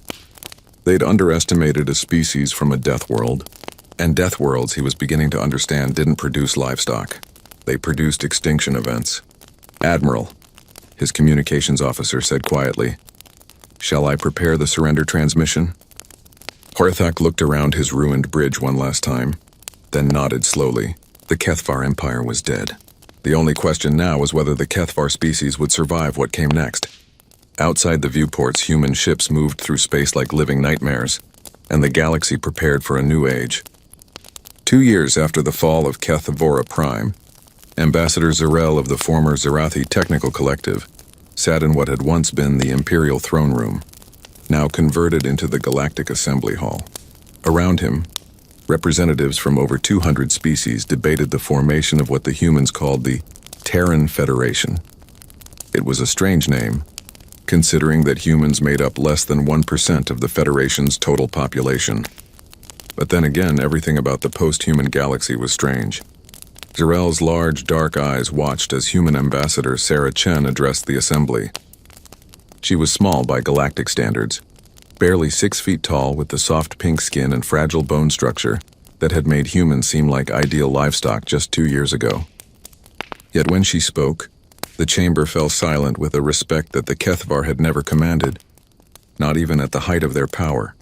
They'd underestimated a species from a death world, and death worlds, he was beginning to understand, didn't produce livestock. They produced extinction events. Admiral, his communications officer said quietly, shall I prepare the surrender transmission? Korthak looked around his ruined bridge one last time, then nodded slowly. The Kethvar Empire was dead. The only question now was whether the Kethvar species would survive what came next. Outside the viewports, human ships moved through space like living nightmares, and the galaxy prepared for a new age. 2 years after the fall of Kethvora Prime, Ambassador Zarel of the former Zarathi Technical Collective sat in what had once been the Imperial Throne Room, now converted into the Galactic Assembly Hall. Around him, representatives from over 200 species debated the formation of what the humans called the Terran Federation. It was a strange name, considering that humans made up less than 1% of the Federation's total population. But then again, everything about the post-human galaxy was strange. Zarel's large, dark eyes watched as human ambassador Sarah Chen addressed the assembly. She was small by galactic standards, barely 6 feet tall with the soft pink skin and fragile bone structure that had made humans seem like ideal livestock just 2 years ago. Yet when she spoke, the chamber fell silent with a respect that the Kethvar had never commanded, not even at the height of their power.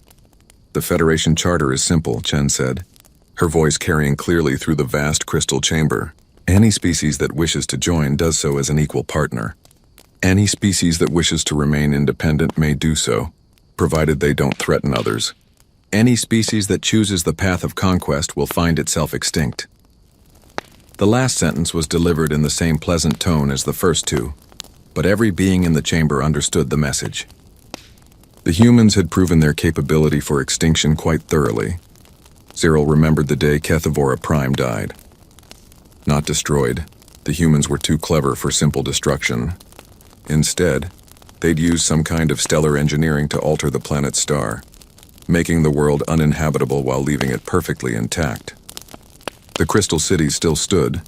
The Federation Charter is simple, Chen said, her voice carrying clearly through the vast crystal chamber. Any species that wishes to join does so as an equal partner. Any species that wishes to remain independent may do so, provided they don't threaten others. Any species that chooses the path of conquest will find itself extinct. The last sentence was delivered in the same pleasant tone as the first two, but every being in the chamber understood the message. The humans had proven their capability for extinction quite thoroughly. Cyril remembered the day Kethevora Prime died. Not destroyed, the humans were too clever for simple destruction. Instead, they'd used some kind of stellar engineering to alter the planet's star, making the world uninhabitable while leaving it perfectly intact. The crystal cities still stood,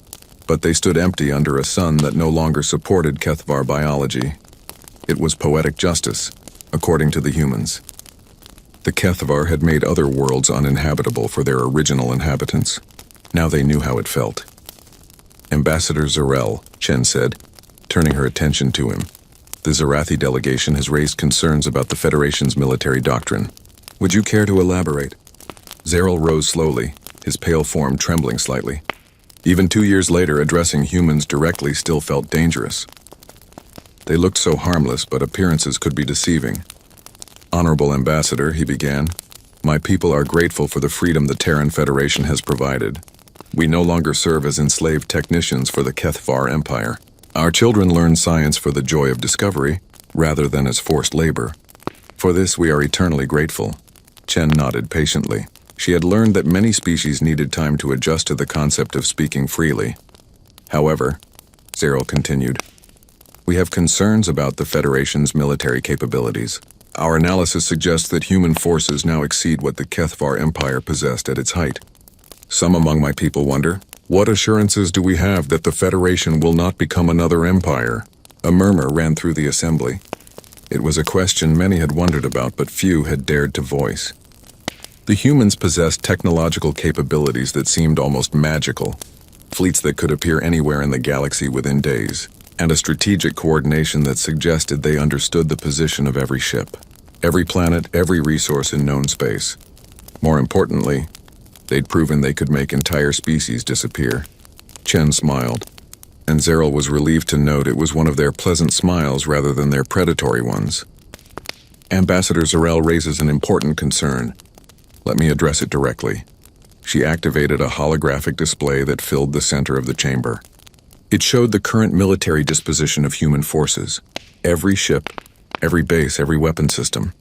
but they stood empty under a sun that no longer supported Kethvar biology. It was poetic justice, according to the humans. The Kethvar had made other worlds uninhabitable for their original inhabitants. Now they knew how it felt. Ambassador Zarel, Chen said, turning her attention to him. The Zarathi delegation has raised concerns about the Federation's military doctrine. Would you care to elaborate? Zarel rose slowly, his pale form trembling slightly. Even 2 years later, addressing humans directly still felt dangerous. They looked so harmless, but appearances could be deceiving. Honorable Ambassador, he began, my people are grateful for the freedom the Terran Federation has provided. We no longer serve as enslaved technicians for the Kethvar Empire. Our children learn science for the joy of discovery, rather than as forced labor. For this we are eternally grateful. Chen nodded patiently. She had learned that many species needed time to adjust to the concept of speaking freely. However, Zarel continued, we have concerns about the Federation's military capabilities. Our analysis suggests that human forces now exceed what the Kethvar Empire possessed at its height. Some among my people wonder, what assurances do we have that the Federation will not become another empire? A murmur ran through the assembly. It was a question many had wondered about, but few had dared to voice. The humans possessed technological capabilities that seemed almost magical, fleets that could appear anywhere in the galaxy within days, and a strategic coordination that suggested they understood the position of every ship, every planet, every resource in known space. More importantly, they'd proven they could make entire species disappear. Chen smiled, and Zarel was relieved to note it was one of their pleasant smiles rather than their predatory ones. Ambassador Zarel raises an important concern. Let me address it directly. She activated a holographic display that filled the center of the chamber. It showed the current military disposition of human forces. Every ship, every base, every weapon system.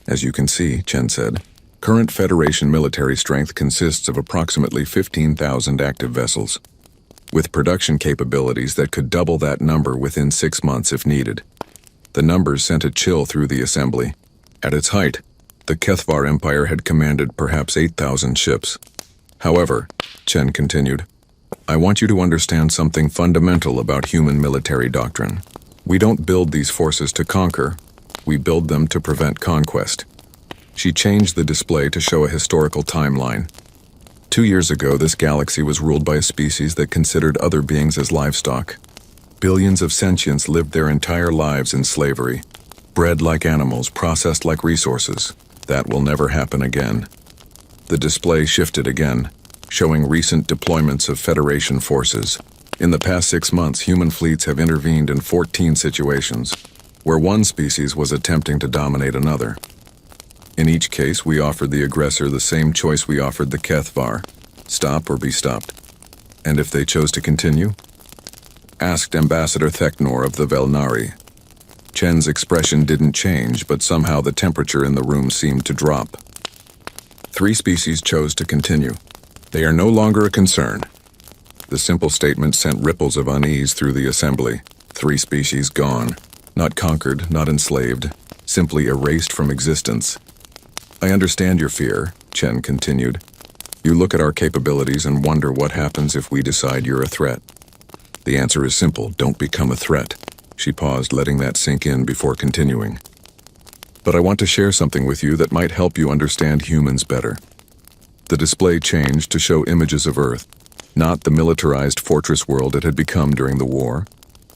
As you can see, Chen said, current Federation military strength consists of approximately 15,000 active vessels, with production capabilities that could double that number within 6 months if needed. The numbers sent a chill through the assembly. At its height, the Kethvar Empire had commanded perhaps 8,000 ships. However, Chen continued, I want you to understand something fundamental about human military doctrine. We don't build these forces to conquer, we build them to prevent conquest. She changed the display to show a historical timeline. 2 years ago, this galaxy was ruled by a species that considered other beings as livestock. Billions of sentients lived their entire lives in slavery, bred like animals, processed like resources. That will never happen again. The display shifted again, showing recent deployments of Federation forces. In the past 6 months, human fleets have intervened in 14 situations, where one species was attempting to dominate another. In each case, we offered the aggressor the same choice we offered the Kethvar, stop or be stopped. And if they chose to continue? Asked Ambassador Theknor of the Velnari. Chen's expression didn't change, but somehow the temperature in the room seemed to drop. 3 species chose to continue. They are no longer a concern. The simple statement sent ripples of unease through the assembly. 3 species gone. Not conquered, not enslaved, simply erased from existence. I understand your fear, Chen continued. You look at our capabilities and wonder what happens if we decide you're a threat. The answer is simple, don't become a threat. She paused, letting that sink in before continuing. But I want to share something with you that might help you understand humans better. The display changed to show images of Earth, not the militarized fortress world it had become during the war,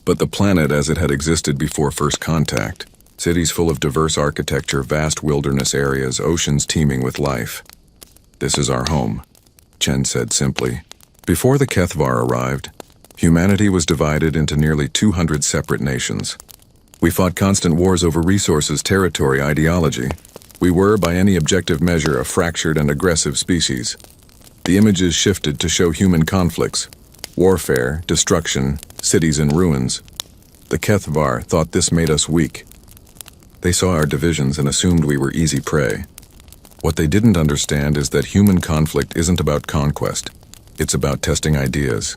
but the planet as it had existed before first contact. Cities full of diverse architecture, vast wilderness areas, oceans teeming with life. This is our home, Chen said simply. Before the Kethvar arrived, humanity was divided into nearly 200 separate nations. We fought constant wars over resources, territory, ideology. We were, by any objective measure, a fractured and aggressive species. The images shifted to show human conflicts, warfare, destruction, cities in ruins. The Kethvar thought this made us weak. They saw our divisions and assumed we were easy prey. What they didn't understand is that human conflict isn't about conquest. It's about testing ideas.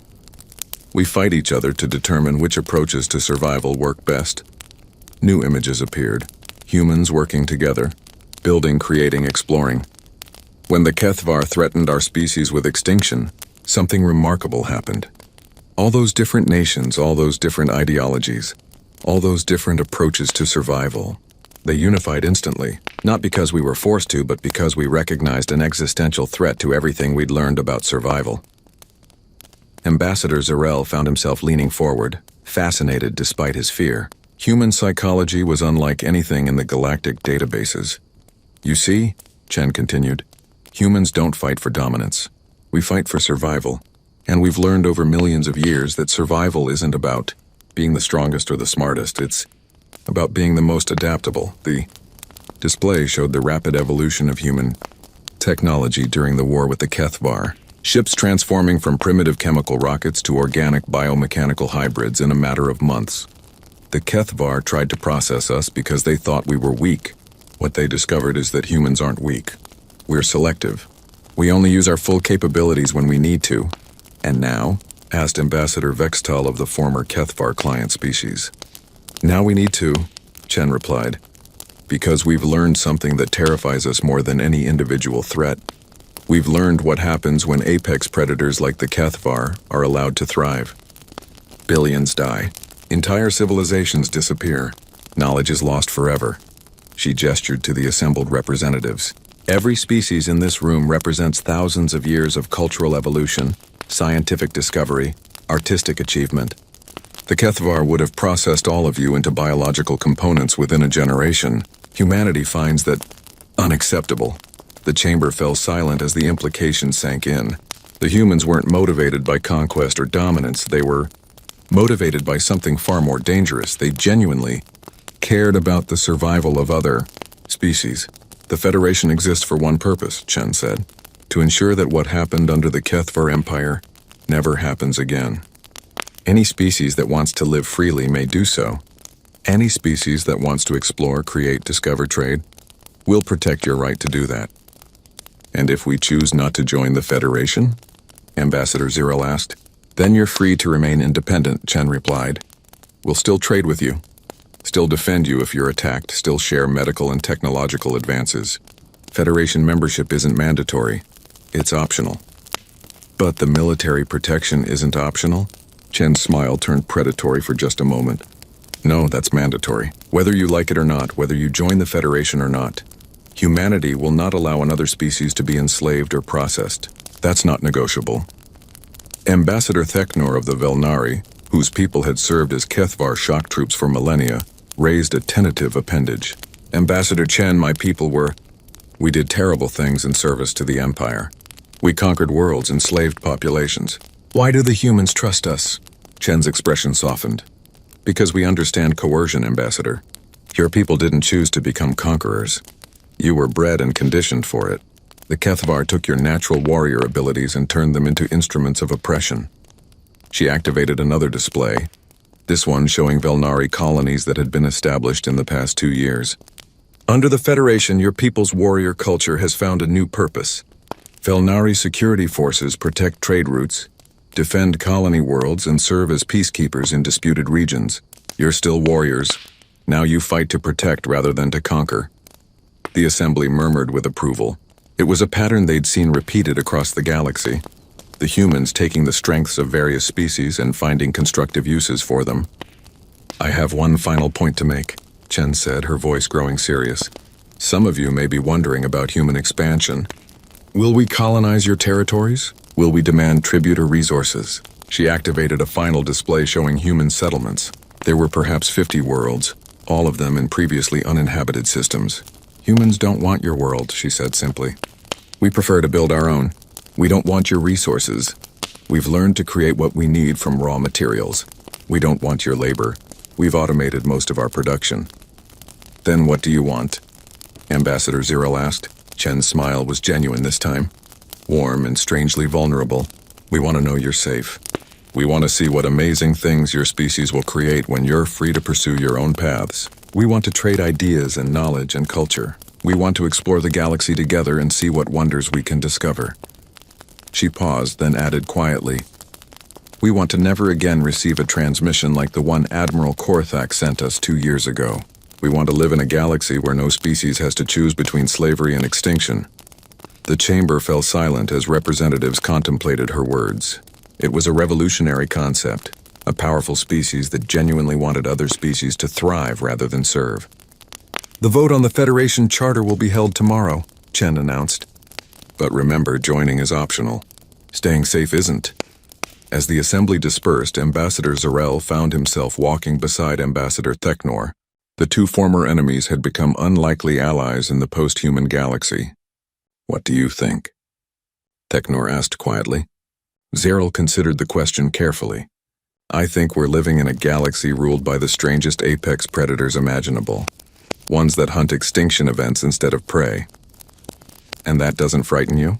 We fight each other to determine which approaches to survival work best. New images appeared. Humans working together, building, creating, exploring. When the Kethvar threatened our species with extinction, something remarkable happened. All those different nations, all those different ideologies, all those different approaches to survival, They unified instantly, not because we were forced to, but because we recognized an existential threat to everything we'd learned about survival. Ambassador Zarel found himself leaning forward, fascinated despite his fear. Human psychology was unlike anything in the galactic databases. You see, Chen continued, humans don't fight for dominance. We fight for survival. And we've learned over millions of years that survival isn't about being the strongest or the smartest. It's about being the most adaptable. The display showed the rapid evolution of human technology during the war with the Kethvar. Ships transforming from primitive chemical rockets to organic biomechanical hybrids in a matter of months. The Kethvar tried to process us because they thought we were weak. What they discovered is that humans aren't weak. We're selective. We only use our full capabilities when we need to. And now? Asked Ambassador Vextal of the former Kethvar client species. Now we need to, Chen replied, because we've learned something that terrifies us more than any individual threat. We've learned what happens when apex predators like the Kethvar are allowed to thrive. Billions die. Entire civilizations disappear. Knowledge is lost forever. She gestured to the assembled representatives. Every species in this room represents thousands of years of cultural evolution, scientific discovery, artistic achievement. The Kethvar would have processed all of you into biological components within a generation. Humanity finds that unacceptable. The chamber fell silent as the implication sank in. The humans weren't motivated by conquest or dominance. They were motivated by something far more dangerous. They genuinely cared about the survival of other species. The Federation exists for one purpose, Chen said, to ensure that what happened under the Kethvar Empire never happens again. Any species that wants to live freely may do so. Any species that wants to explore, create, discover, trade, will protect your right to do that. And if we choose not to join the Federation? Ambassador Ziril asked. Then you're free to remain independent, Chen replied. We'll still trade with you, still defend you if you're attacked, still share medical and technological advances. Federation membership isn't mandatory, it's optional. But the military protection isn't optional? Chen's smile turned predatory for just a moment. No, that's mandatory. Whether you like it or not, whether you join the Federation or not, humanity will not allow another species to be enslaved or processed. That's not negotiable. Ambassador Theknor of the Velnari, whose people had served as Kethvar shock troops for millennia, raised a tentative appendage. Ambassador Chen, my people we did terrible things in service to the Empire. We conquered worlds, enslaved populations. Why do the humans trust us? Chen's expression softened. Because we understand coercion, Ambassador. Your people didn't choose to become conquerors. You were bred and conditioned for it. The Kethvar took your natural warrior abilities and turned them into instruments of oppression. She activated another display, this one showing Velnari colonies that had been established in the past 2 years. Under the Federation, your people's warrior culture has found a new purpose. Velnari security forces protect trade routes, defend colony worlds, and serve as peacekeepers in disputed regions. You're still warriors. Now you fight to protect rather than to conquer. The assembly murmured with approval. It was a pattern they'd seen repeated across the galaxy. The humans taking the strengths of various species and finding constructive uses for them. I have one final point to make, Chen said, her voice growing serious. Some of you may be wondering about human expansion. Will we colonize your territories? Will we demand tribute or resources? She activated a final display showing human settlements. There were perhaps 50 worlds, all of them in previously uninhabited systems. Humans don't want your world, she said simply. We prefer to build our own. We don't want your resources. We've learned to create what we need from raw materials. We don't want your labor. We've automated most of our production. Then what do you want? Ambassador Ziril asked. Chen's smile was genuine this time. Warm and strangely vulnerable. We want to know you're safe. We want to see what amazing things your species will create when you're free to pursue your own paths. We want to trade ideas and knowledge and culture. We want to explore the galaxy together and see what wonders we can discover. She paused, then added quietly, we want to never again receive a transmission like the one Admiral Korthak sent us 2 years ago. We want to live in a galaxy where no species has to choose between slavery and extinction. The chamber fell silent as representatives contemplated her words. It was a revolutionary concept, a powerful species that genuinely wanted other species to thrive rather than serve. The vote on the Federation Charter will be held tomorrow, Chen announced. But remember, joining is optional. Staying safe isn't. As the assembly dispersed, Ambassador Zarel found himself walking beside Ambassador Theknor. The two former enemies had become unlikely allies in the post-human galaxy. What do you think? Theknor asked quietly. Zarel considered the question carefully. I think we're living in a galaxy ruled by the strangest apex predators imaginable. Ones that hunt extinction events instead of prey. And that doesn't frighten you?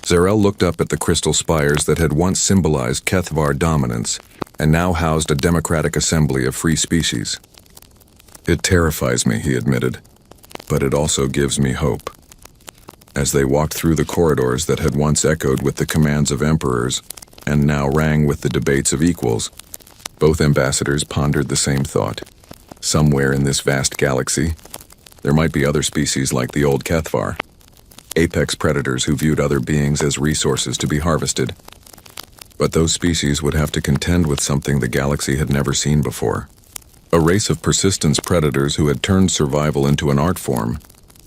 Zarel looked up at the crystal spires that had once symbolized Kethvar dominance and now housed a democratic assembly of free species. It terrifies me, he admitted, but it also gives me hope. As they walked through the corridors that had once echoed with the commands of emperors and now rang with the debates of equals, both ambassadors pondered the same thought. Somewhere in this vast galaxy, there might be other species like the old Kethvar, apex predators who viewed other beings as resources to be harvested. But those species would have to contend with something the galaxy had never seen before. A race of persistence predators who had turned survival into an art form,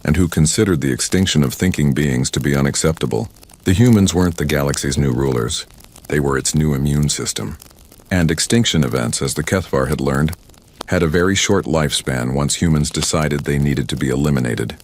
and who considered the extinction of thinking beings to be unacceptable. The humans weren't the galaxy's new rulers. They were its new immune system. And extinction events, as the Kethvar had learned, had a very short lifespan once humans decided they needed to be eliminated.